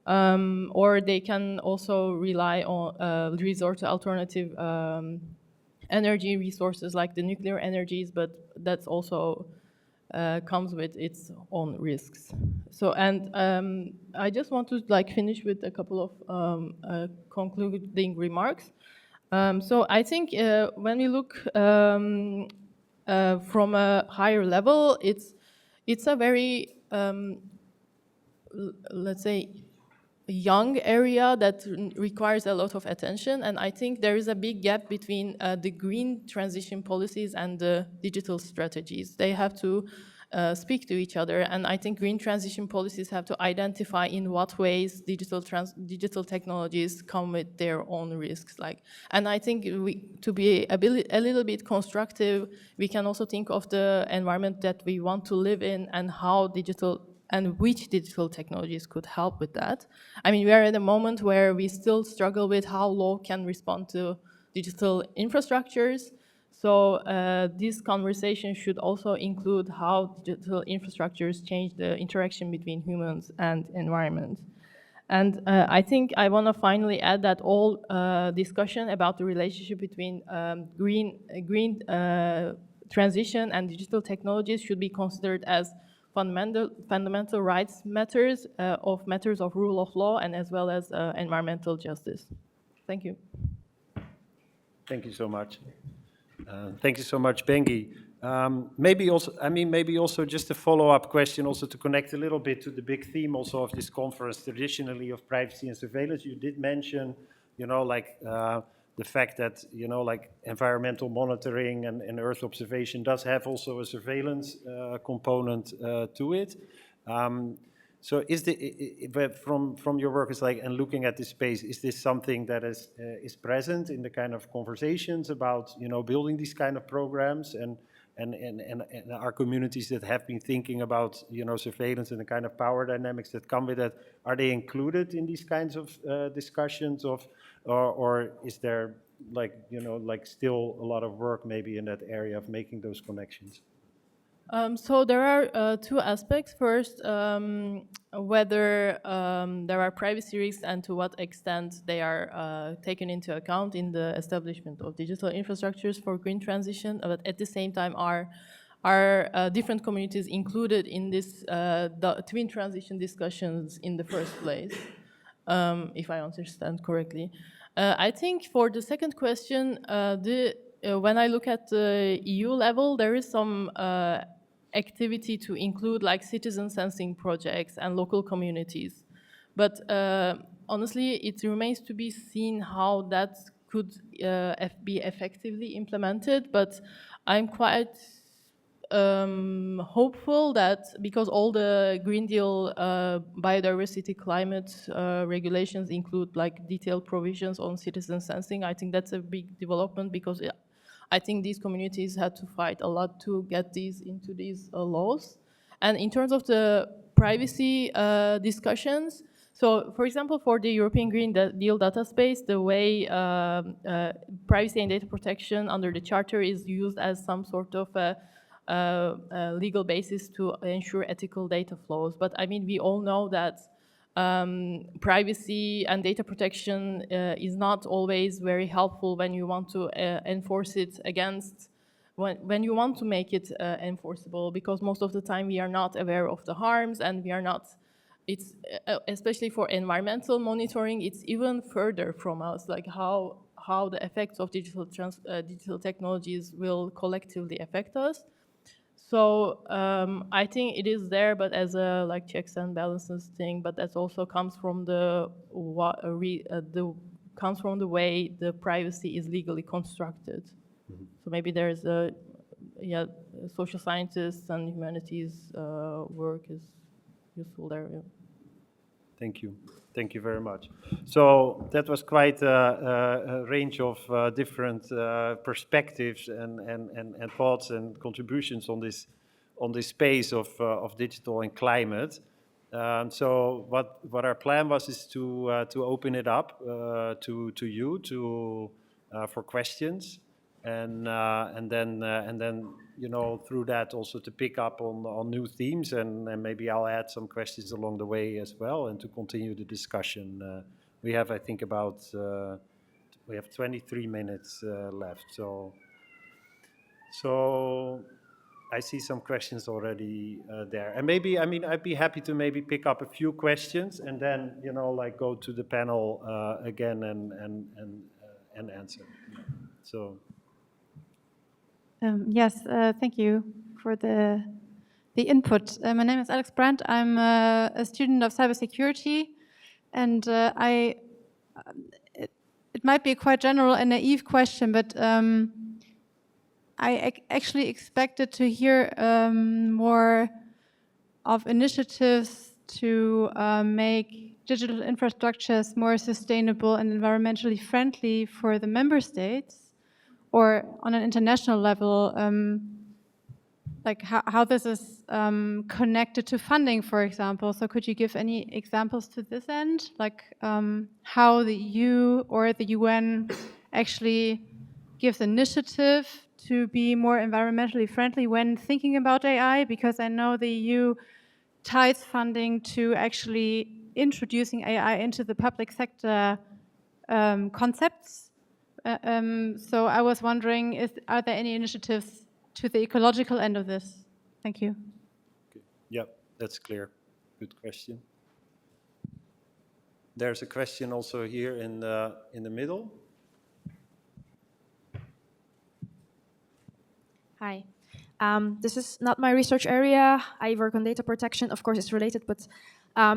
or they can also rely on resort to alternative energy resources like the nuclear energies, but that's also comes with its own risks. So, and I just want to finish with a couple of concluding remarks. So I think when we look from a higher level, it's a very, let's say, young area that requires a lot of attention, and I think there is a big gap between the green transition policies and the digital strategies. They have to speak to each other, and I think green transition policies have to identify in what ways digital technologies come with their own risks. And I think to be a little bit constructive, we can also think of the environment that we want to live in and how which digital technologies could help with that. I mean, we are at a moment where we still struggle with how law can respond to digital infrastructures. So this conversation should also include how digital infrastructures change the interaction between humans and environment. And I think I want to finally add that all discussion about the relationship between green transition and digital technologies should be considered as fundamental rights matters of rule of law, and as well as environmental justice. Thank you. Thank you so much. Thank you so much, Bengi. Maybe also just a follow-up question, also to connect a little bit to the big theme also of this conference, traditionally, of privacy and surveillance. You did mention, the fact that, environmental monitoring and Earth observation does have also a surveillance component to it. So from your work, and looking at this space, is this something that is present in the kind of conversations about, building these kind of programs, and our communities that have been thinking about, surveillance and the kind of power dynamics that come with it, are they included in these kinds of discussions or is there still a lot of work maybe in that area of making those connections? So there are two aspects. First, whether there are privacy risks and to what extent they are taken into account in the establishment of digital infrastructures for green transition, but at the same time are different communities included in this twin transition discussions in the first place, if I understand correctly. I think for the second question, when I look at the EU level, there is some activity to include citizen sensing projects and local communities. But honestly, it remains to be seen how that could be effectively implemented. But I'm quite hopeful that, because all the Green Deal biodiversity climate regulations include detailed provisions on citizen sensing, I think that's a big development, because I think these communities had to fight a lot to get these into these laws. And in terms of the privacy discussions, so for example, for the European Green Deal data space, the way privacy and data protection under the Charter is used as some sort of a legal basis to ensure ethical data flows. But I mean, we all know that privacy and data protection is not always very helpful when you want to enforce it against, when you want to make it enforceable, because most of the time we are not aware of the harms, and we are not, it's especially for environmental monitoring, it's even further from us, like how the effects of digital technologies will collectively affect us. So I think it is there, but as a like checks and balances thing. But that also comes from the way the privacy is legally constructed. So maybe there's social scientists and humanities work is useful there. Yeah. Thank you. Thank you very much. So that was quite a range of different perspectives and thoughts and contributions on this space of digital and climate. So what our plan was is to open it up to you for questions, and then through that also to pick up on new themes, and maybe I'll add some questions along the way as well, and to continue the discussion. We have, I think, we have 23 minutes left. So I see some questions already there, and maybe, I mean, I'd be happy to maybe pick up a few questions and then like go to the panel again and answer. So. Yes, thank you for the input. My name is Alex Brandt. I'm a student of cybersecurity, and it might be a quite general and naive question, but I actually expected to hear more of initiatives to make digital infrastructures more sustainable and environmentally friendly for the member states, or on an international level, like how this is connected to funding, for example. So could you give any examples to this end, like how the EU or the UN actually gives initiative to be more environmentally friendly when thinking about AI? Because I know the EU ties funding to actually introducing AI into the public sector concepts. So I was wondering, are there any initiatives to the ecological end of this? Thank you. Okay. Yeah, that's clear. Good question. There's a question also here in the middle. Hi. This is not my research area. I work on data protection. Of course, it's related, but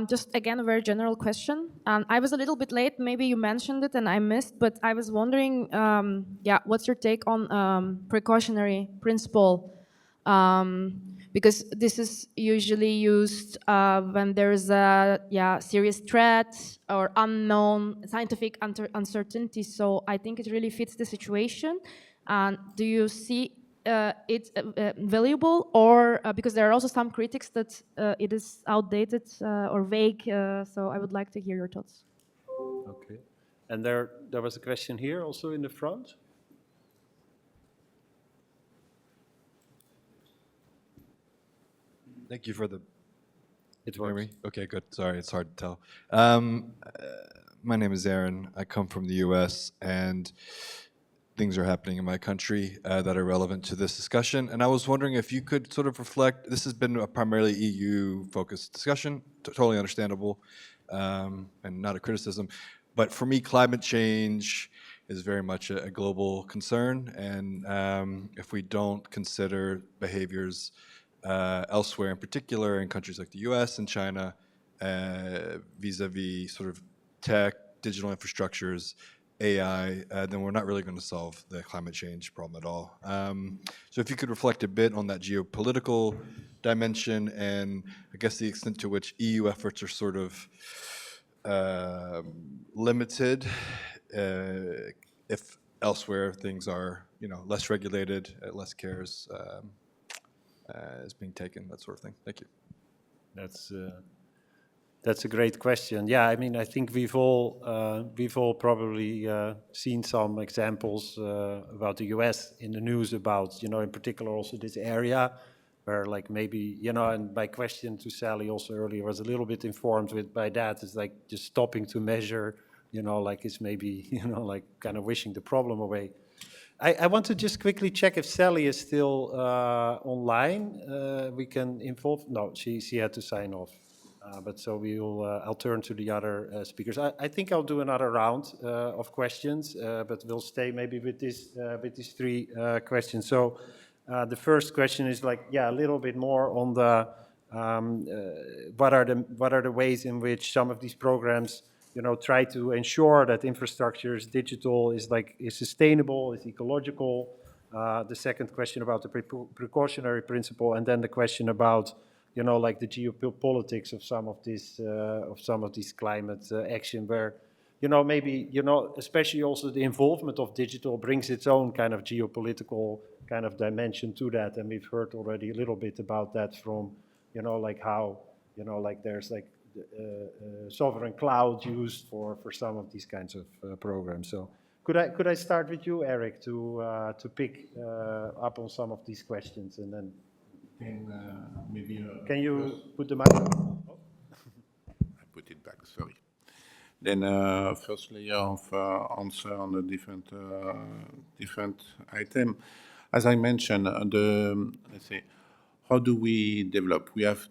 just again, a very general question. I was a little bit late. Maybe you mentioned it and I missed, but I was wondering, what's your take on precautionary principle? Because this is usually used when there's a serious threat or unknown scientific uncertainty. So I think it really fits the situation. And do you see it's valuable, or because there are also some critics that it is outdated or vague, so I would like to hear your thoughts. Okay, and there was a question here also in the front. Thank you for the. It works. Me? Okay, good. Sorry, it's hard to tell. My name is Aaron. I come from the U.S. and things are happening in my country that are relevant to this discussion. And I was wondering if you could sort of reflect, this has been a primarily EU-focused discussion, totally understandable, and not a criticism. But for me, climate change is very much a global concern. And if we don't consider behaviors elsewhere, in particular in countries like the US and China, vis-a-vis sort of tech, digital infrastructures, AI, then we're not really going to solve the climate change problem at all. So if you could reflect a bit on that geopolitical dimension and I guess the extent to which EU efforts are sort of limited if elsewhere things are, less regulated, less cares. is being taken, that sort of thing? Thank you. That's a great question. Yeah, I mean, I think we've all probably seen some examples about the US in the news about, in particular also this area where like maybe, and my question to Sally also earlier was a little bit informed by that. It's like just stopping to measure, like it's maybe, like kind of wishing the problem away. I want to just quickly check if Sally is still online. We can involve, no, she had to sign off. But so I'll turn to the other speakers. I think I'll do another round of questions, but we'll stay maybe with these three questions. So the first question is like, a little bit more on the what are the ways in which some of these programs, try to ensure that infrastructure is digital, is sustainable, is ecological. The second question about the precautionary principle, and then the question about like the geopolitics of some of these climate action, where maybe especially also the involvement of digital brings its own kind of geopolitical kind of dimension to that, and we've heard already a little bit about that from like how like there's like sovereign cloud used for some of these kinds of programs. So could I start with you, Eric, to pick up on some of these questions, and then maybe can you put the mic on? I put it back, sorry. Then first layer of answer on the different item. As I mentioned, let's say, how do we develop? We have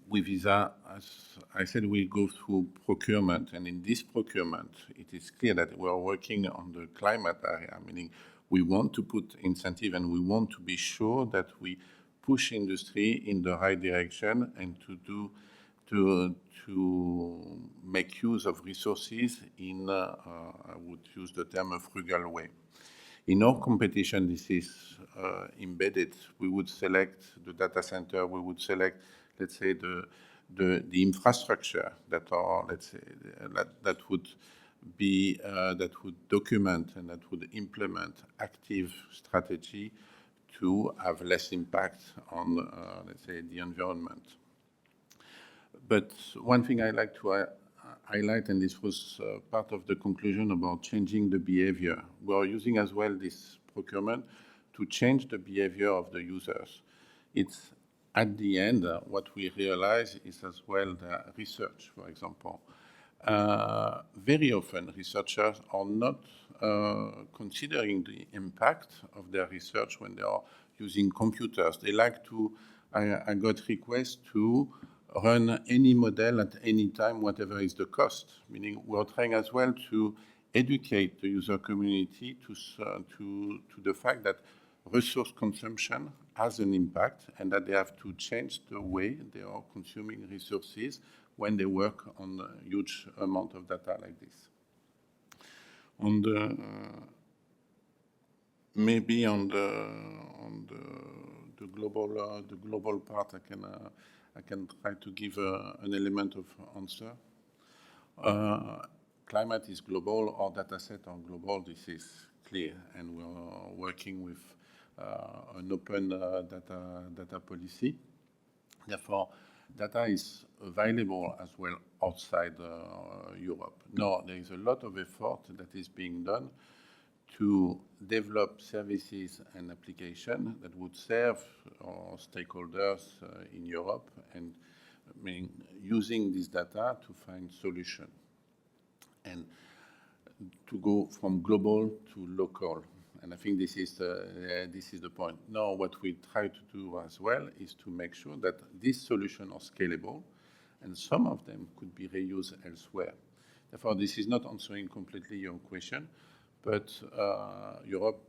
with VISA, as I said, we go through procurement, and in this procurement, it is clear that we are working on the climate area, meaning we want to put incentive and we want to be sure that we push industry in the right direction and to make use of resources in, I would use the term, a frugal way. In our competition, this is embedded. We would select the data center, we would select, let's say, the infrastructure that are, let's say, that would be, that would document and that would implement active strategy to have less impact on, let's say, the environment. But one thing I like to highlight, and this was part of the conclusion about changing the behavior. We are using as well this procurement to change the behavior of the users. It's at the end, what we realize is as well the research, for example. Very often researchers are not considering the impact of their research when they are using computers. They like to, I got requests to run any model at any time, whatever is the cost. Meaning we're trying as well to educate the user community to the fact that resource consumption has an impact and that they have to change the way they are consuming resources when they work on a huge amount of data like this. On the maybe on the global part, I can try to give an element of answer. Climate is global, our data set are global, this is clear, and we are working with an open data policy. Therefore, data is available as well outside Europe. Now, there is a lot of effort that is being done to develop services and applications that would serve our stakeholders in Europe, and I mean, using this data to find solutions and to go from global to local. And I think this is the point. Now, what we try to do as well is to make sure that these solutions are scalable, and some of them could be reused elsewhere. Therefore, this is not answering completely your question, but Europe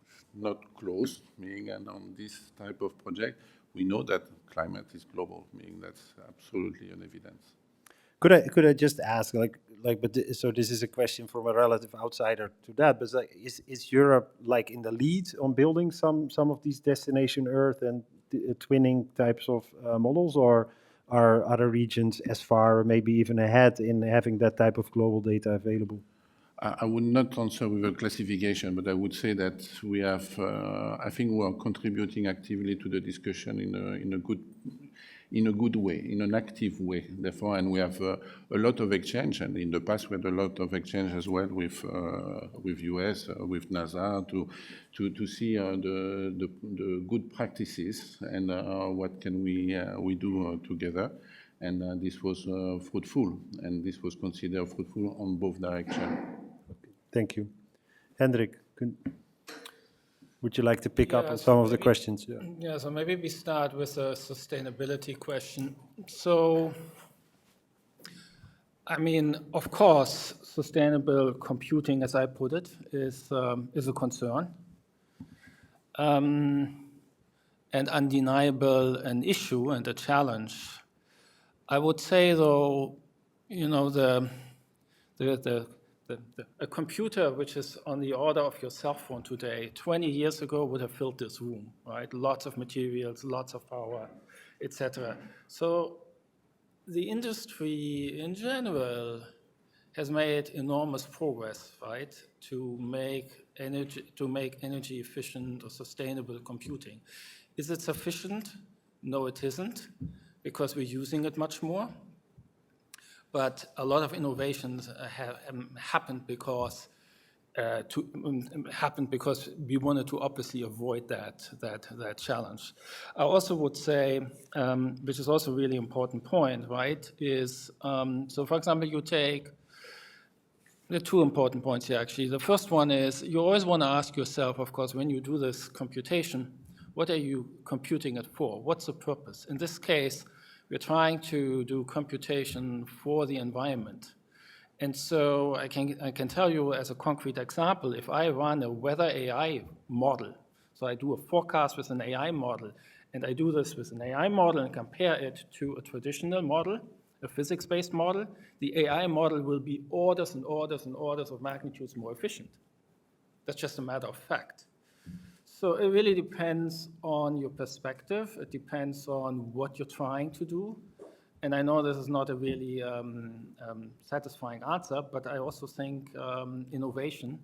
is not closed, meaning, and on this type of project, we know that climate is global, meaning that's absolutely an evidence. Could I just ask, so this is a question from a relative outsider to that, but is Europe like in the lead on building some of these destination Earth and twinning types of models, or are other regions as far or maybe even ahead in having that type of global data available? I would not answer with a classification, but I would say that we have, I think we are contributing actively to the discussion in a good way, in an active way. Therefore, and we have a lot of exchange, and in the past we had a lot of exchange as well with US, with NASA, to see the good practices and what can we do together. And this was fruitful, and this was considered fruitful on both directions. Thank you. Hendrik, would you like to pick up on some of the questions? Yeah, so maybe we start with a sustainability question. So, I mean, of course, sustainable computing, as I put it, is a concern. And undeniable an issue and a challenge. I would say, though, you know, a computer which is on the order of your cell phone today, 20 years ago would have filled this room, right? Lots of materials, lots of power, etc. So the industry in general has made enormous progress, right, to make energy efficient or sustainable computing. Is it sufficient? No, it isn't, because we're using it much more. But a lot of innovations have happened because we wanted to obviously avoid that challenge. I also would say, which is also a really important point, right, is, so for example, you take the two important points here, actually. The first one is you always want to ask yourself, of course, when you do this computation, what are you computing it for? What's the purpose? In this case, we're trying to do computation for the environment. And so I can tell you as a concrete example, if I run a weather AI model, so I do a forecast with an AI model, and I do this with an AI model and compare it to a traditional model, a physics-based model, the AI model will be orders and orders and orders of magnitudes more efficient. That's just a matter of fact. So it really depends on your perspective. It depends on what you're trying to do. And I know this is not a really satisfying answer, but I also think innovation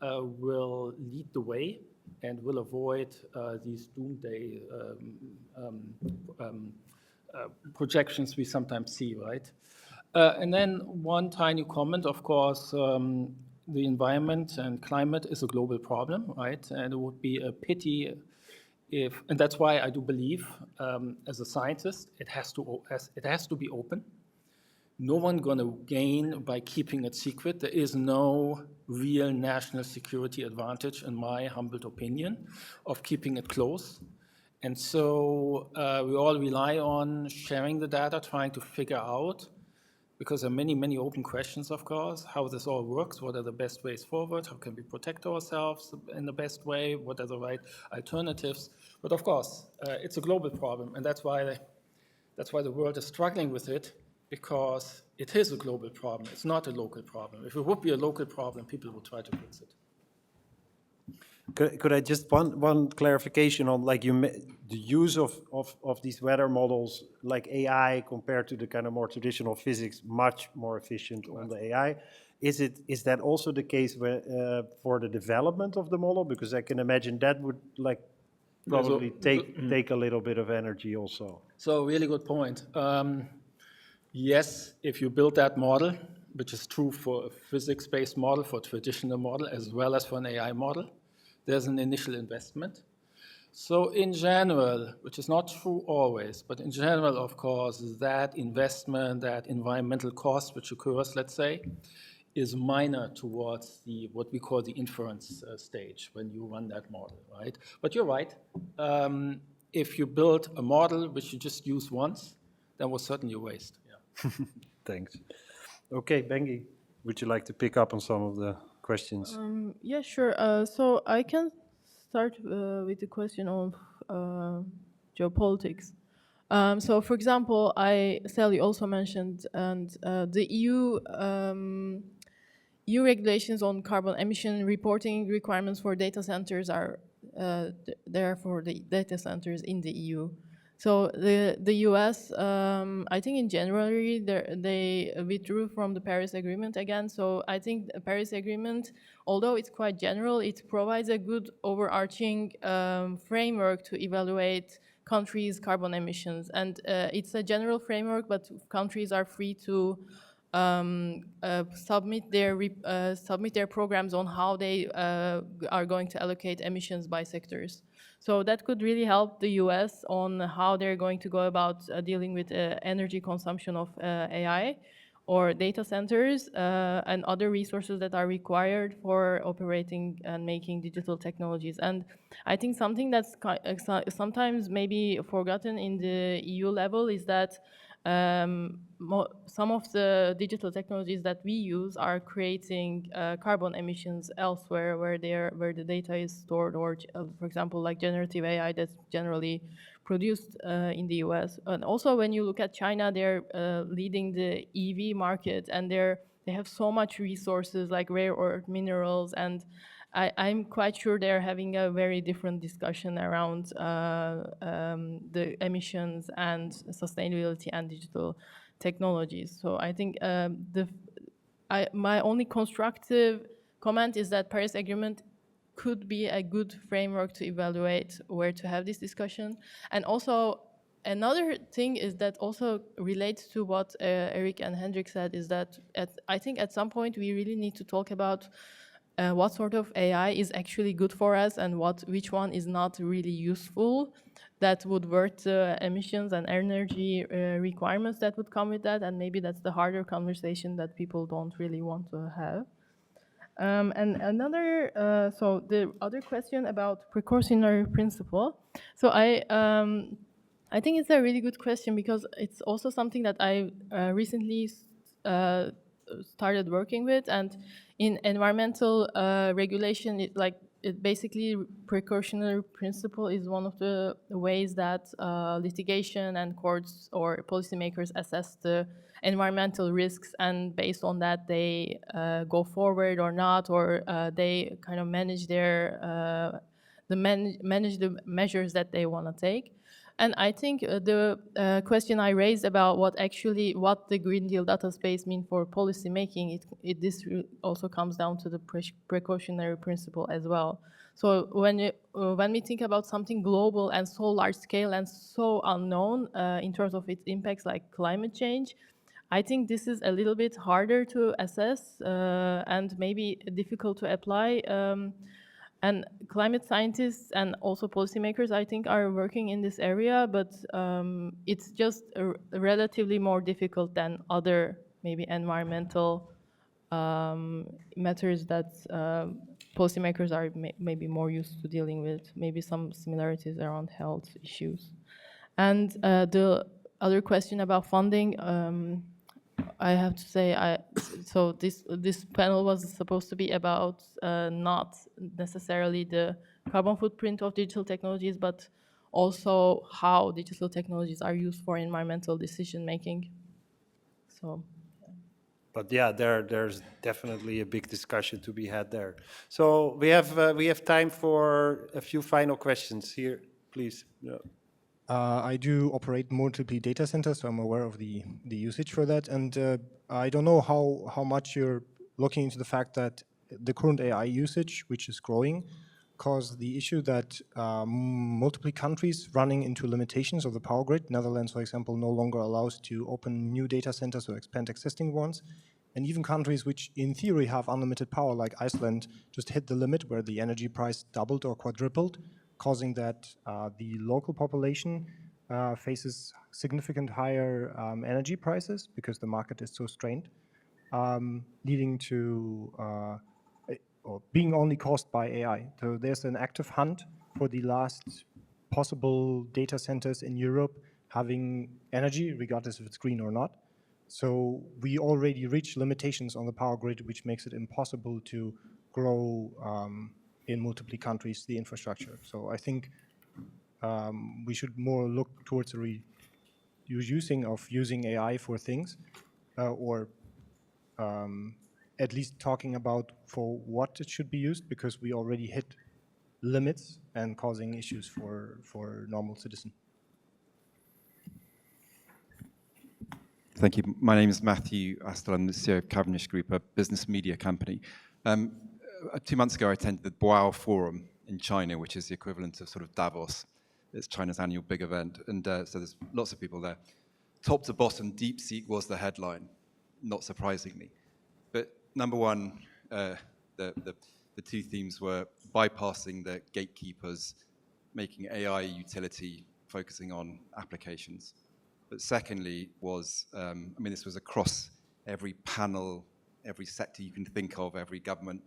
will lead the way and will avoid these doomsday projections we sometimes see, right? And then one tiny comment, of course, the environment and climate is a global problem, right? And it would be a pity if, and that's why I do believe, as a scientist, it has to be open. No one gonna gain by keeping it secret. There is no real national security advantage, in my humble opinion, of keeping it close. And so we all rely on sharing the data, trying to figure out, because there are many, many open questions, of course, how this all works, what are the best ways forward, how can we protect ourselves in the best way, what are the right alternatives. But of course, it's a global problem, and that's why the world is struggling with it, because it is a global problem. It's not a local problem. If it would be a local problem, people would try to fix it. Could I just one clarification on like the use of these weather models like AI compared to the kind of more traditional physics, much more efficient on the AI. Is that also the case for the development of the model? Because I can imagine that would like probably take a little bit of energy also. So really good point. Yes, if you build that model, which is true for a physics-based model, for a traditional model, as well as for an AI model, there's an initial investment. So in general, which is not true always, but in general, of course, that investment, that environmental cost which occurs, let's say, is minor towards what we call the inference stage when you run that model, right? But you're right. If you build a model which you just use once, that was certainly a waste. Yeah. Thanks. Okay, Bengi, would you like to pick up on some of the questions? Yeah, sure. So I can start with the question of geopolitics. So, for example, Sally also mentioned, and the EU regulations on carbon emission reporting requirements for data centers are there for the data centers in the EU. So the U.S. I think in January they withdrew from the Paris Agreement again. So I think the Paris Agreement, although it's quite general, it provides a good overarching framework to evaluate countries' carbon emissions, and it's a general framework, but countries are free to submit their programs on how they are going to allocate emissions by sectors. So that could really help the US on how they're going to go about dealing with energy consumption of AI or data centers and other resources that are required for operating and making digital technologies. And I think something that's sometimes maybe forgotten in the EU level is that some of the digital technologies that we use are creating carbon emissions elsewhere where the data is stored, or for example, like generative AI that's generally produced in the US. And also, when you look at China, they're leading the EV market, and they have so much resources like rare earth minerals, and I'm quite sure they're having a very different discussion around the emissions and sustainability and digital technologies. So I think my only constructive comment is that Paris Agreement could be a good framework to evaluate where to have this discussion. And also, another thing is that also relates to what Eric and Hendrik said, is that I think at some point we really need to talk about what sort of AI is actually good for us and which one is not really useful, that would worth the emissions and energy requirements that would come with that. And maybe that's the harder conversation that people don't really want to have. And another, so the other question about precautionary principle. So I think it's a really good question because it's also something that I recently started working with. And in environmental regulation, it basically precautionary principle is one of the ways that litigation and courts or policymakers assess the environmental risks, and based on that they go forward or not, or they kind of manage manage the measures that they want to take. And I think the question I raised about what the Green Deal data space mean for policy making, this also comes down to the precautionary principle as well. So when we think about something global and so large scale and so unknown in terms of its impacts, like climate change, I think this is a little bit harder to assess and maybe difficult to apply. And climate scientists and also policymakers, I think, are working in this area, but it's just relatively more difficult than other maybe environmental matters that policymakers are maybe more used to dealing with, maybe some similarities around health issues. And the other question about funding, I have to say, so this panel was supposed to be about not necessarily the carbon footprint of digital technologies, but also how digital technologies are used for environmental decision making. So. But yeah, there's definitely a big discussion to be had there. So we have time for a few final questions here, please. Yeah. I do operate multiple data centers, so I'm aware of the usage for that. And I don't know how much you're looking into the fact that the current AI usage, which is growing, caused the issue that multiple countries running into limitations of the power grid. Netherlands, for example, no longer allows to open new data centers or expand existing ones. And even countries which in theory have unlimited power, like Iceland, just hit the limit where the energy price doubled or quadrupled, causing that the local population faces significant higher energy prices because the market is so strained, leading to or being only caused by AI. So there's an active hunt for the last possible data centers in Europe having energy, regardless if it's green or not. So we already reach limitations on the power grid, which makes it impossible to grow in multiple countries the infrastructure. So I think we should more look towards the using AI for things, or at least talking about for what it should be used, because we already hit limits and causing issues for normal citizen. Thank you. My name is Matthew Astle. I'm the CEO of Cavendish Group, a business media company. 2 months ago, I attended the Boao Forum in China, which is the equivalent of sort of Davos. It's China's annual big event. And so there's lots of people there. Top to bottom, DeepSeek was the headline, not surprisingly. But number one, the two themes were bypassing the gatekeepers, making AI utility, focusing on applications. But secondly was, this was across every panel, every sector you can think of, every government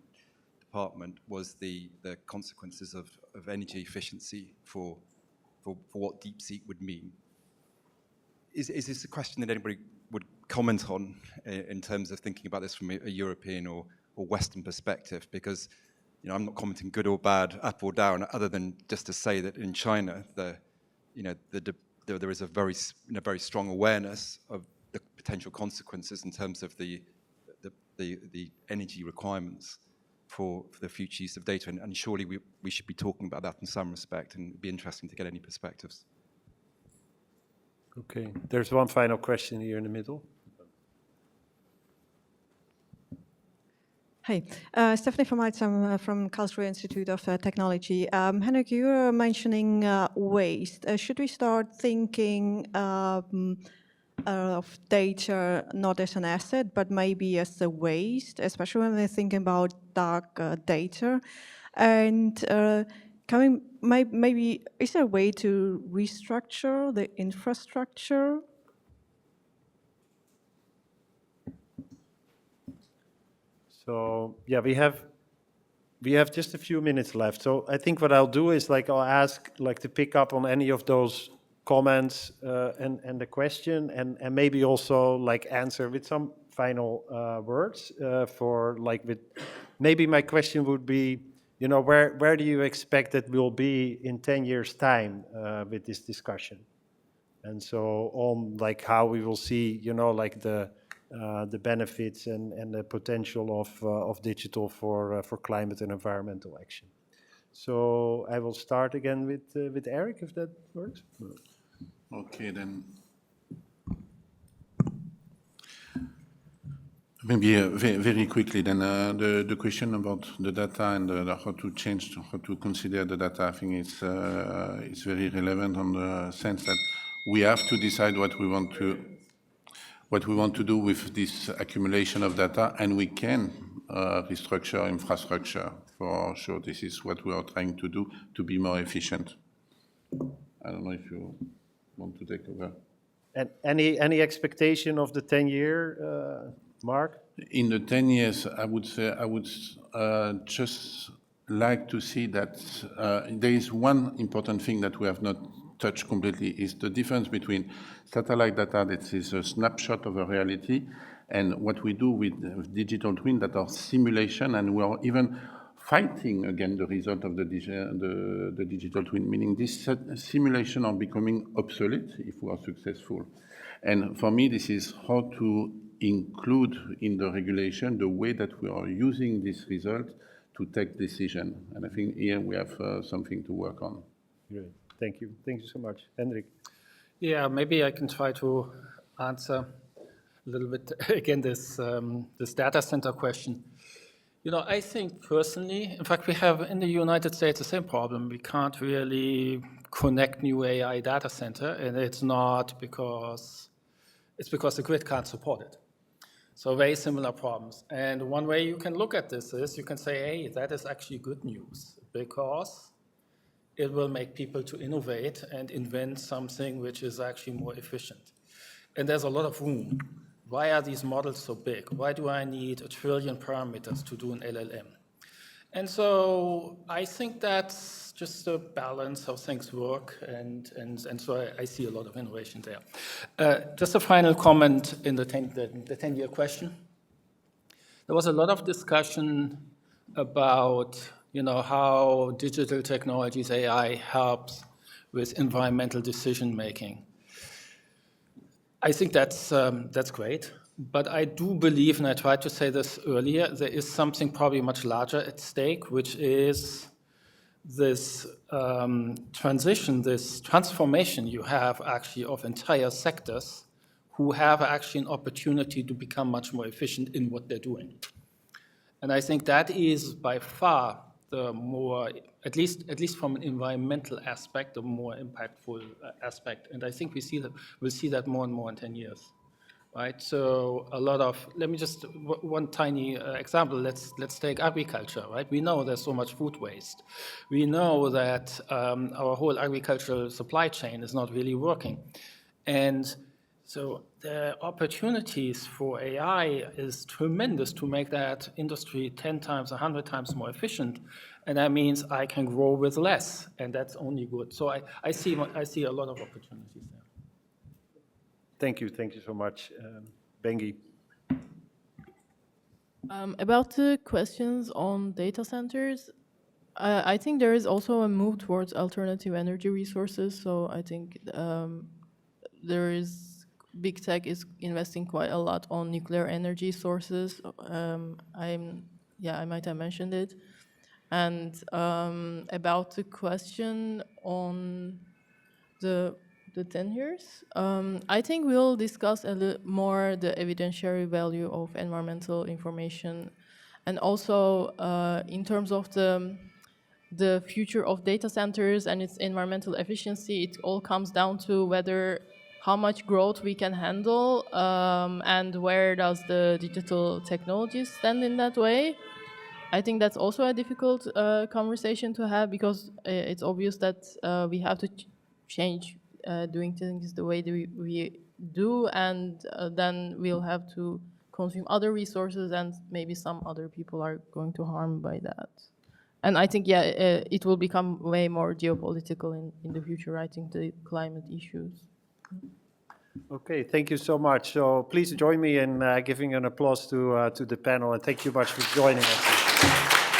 department, was the consequences of energy efficiency for what DeepSeek would mean. Is this a question that anybody would comment on in terms of thinking about this from a European or Western perspective? Because I'm not commenting good or bad, up or down, other than just to say that in China, there is a very strong awareness of the potential consequences in terms of the energy requirements for the future use of data, and surely we should be talking about that in some respect, and it'd be interesting to get any perspectives. Okay, there's one final question here in the middle. Hi, Stephanie van Meijtsam from Karlsruhe Institute of Technology. Henrik, you were mentioning waste. Should we start thinking of data not as an asset, but maybe as a waste, especially when we're thinking about dark data? And maybe is there a way to restructure the infrastructure? So yeah, we have just a few minutes left. So I think what I'll do is I'll ask to pick up on any of those comments and the question, and maybe also answer with some final words with maybe my question would be, where do you expect that we'll be in 10 years time with this discussion? And so on how we will see the benefits and the potential of digital for climate and environmental action. So I will start again with Eric, if that works. Okay, then. Maybe very quickly, then the question about the data and how to consider the data, I think it's very relevant on the sense that we have to decide what we want to do with this accumulation of data, and we can restructure infrastructure for sure. This is what we are trying to do to be more efficient. I don't know if you want to take over. And any expectation of the 10-year mark? In the 10 years, I would just like to see that there is one important thing that we have not touched completely, is the difference between satellite data that is a snapshot of a reality and what we do with digital twin that are simulation, and we are even fighting against the result of the digital twin, meaning this simulation are becoming obsolete if we are successful. And for me, this is how to include in the regulation the way that we are using this result to take decision. And I think here we have something to work on. Great. Thank you. Thank you so much. Henrik. Yeah, maybe I can try to answer a little bit again this data center question. I think personally, in fact, we have in the United States the same problem. We can't really connect new AI data center, and it's because the grid can't support it. So very similar problems. And one way you can look at this is you can say, hey, that is actually good news, because it will make people to innovate and invent something which is actually more efficient. And there's a lot of room. Why are these models so big? Why do I need 1 trillion parameters to do an LLM? And so I think that's just a balance how things work, and so I see a lot of innovation there. Just a final comment in the 10-year question. There was a lot of discussion about how digital technologies, AI, helps with environmental decision making. I think that's great, but I do believe, and I tried to say this earlier, there is something probably much larger at stake, which is this transition, this transformation you have actually of entire sectors who have actually an opportunity to become much more efficient in what they're doing. And I think that is by far the more, at least from an environmental aspect, the more impactful aspect. And I think we'll see that more and more in 10 years. Right, so a lot of, let me just, one tiny example, let's take agriculture, right? We know there's so much food waste. We know that our whole agricultural supply chain is not really working. And so the opportunities for AI is tremendous to make that industry 10 times, 100 times more efficient. And that means I can grow with less, and that's only good. So I see a lot of opportunities there. Thank you so much. Bengi. About the questions on data centers, I think there is also a move towards alternative energy resources. So I think big tech is investing quite a lot on nuclear energy sources. I might have mentioned it. And about the question on the 10 years, I think we'll discuss a little more the evidentiary value of environmental information, and also in terms of the future of data centers and its environmental efficiency. It all comes down to how much growth we can handle, and where does the digital technology stand in that way. I think that's also a difficult conversation to have, because it's obvious that we have to change doing things the way we do, and then we'll have to consume other resources, and maybe some other people are going to harm by that. And I think, it will become way more geopolitical in the future, I think, the climate issues. Okay, thank you so much. So please join me in giving an applause to the panel, and thank you much for joining us.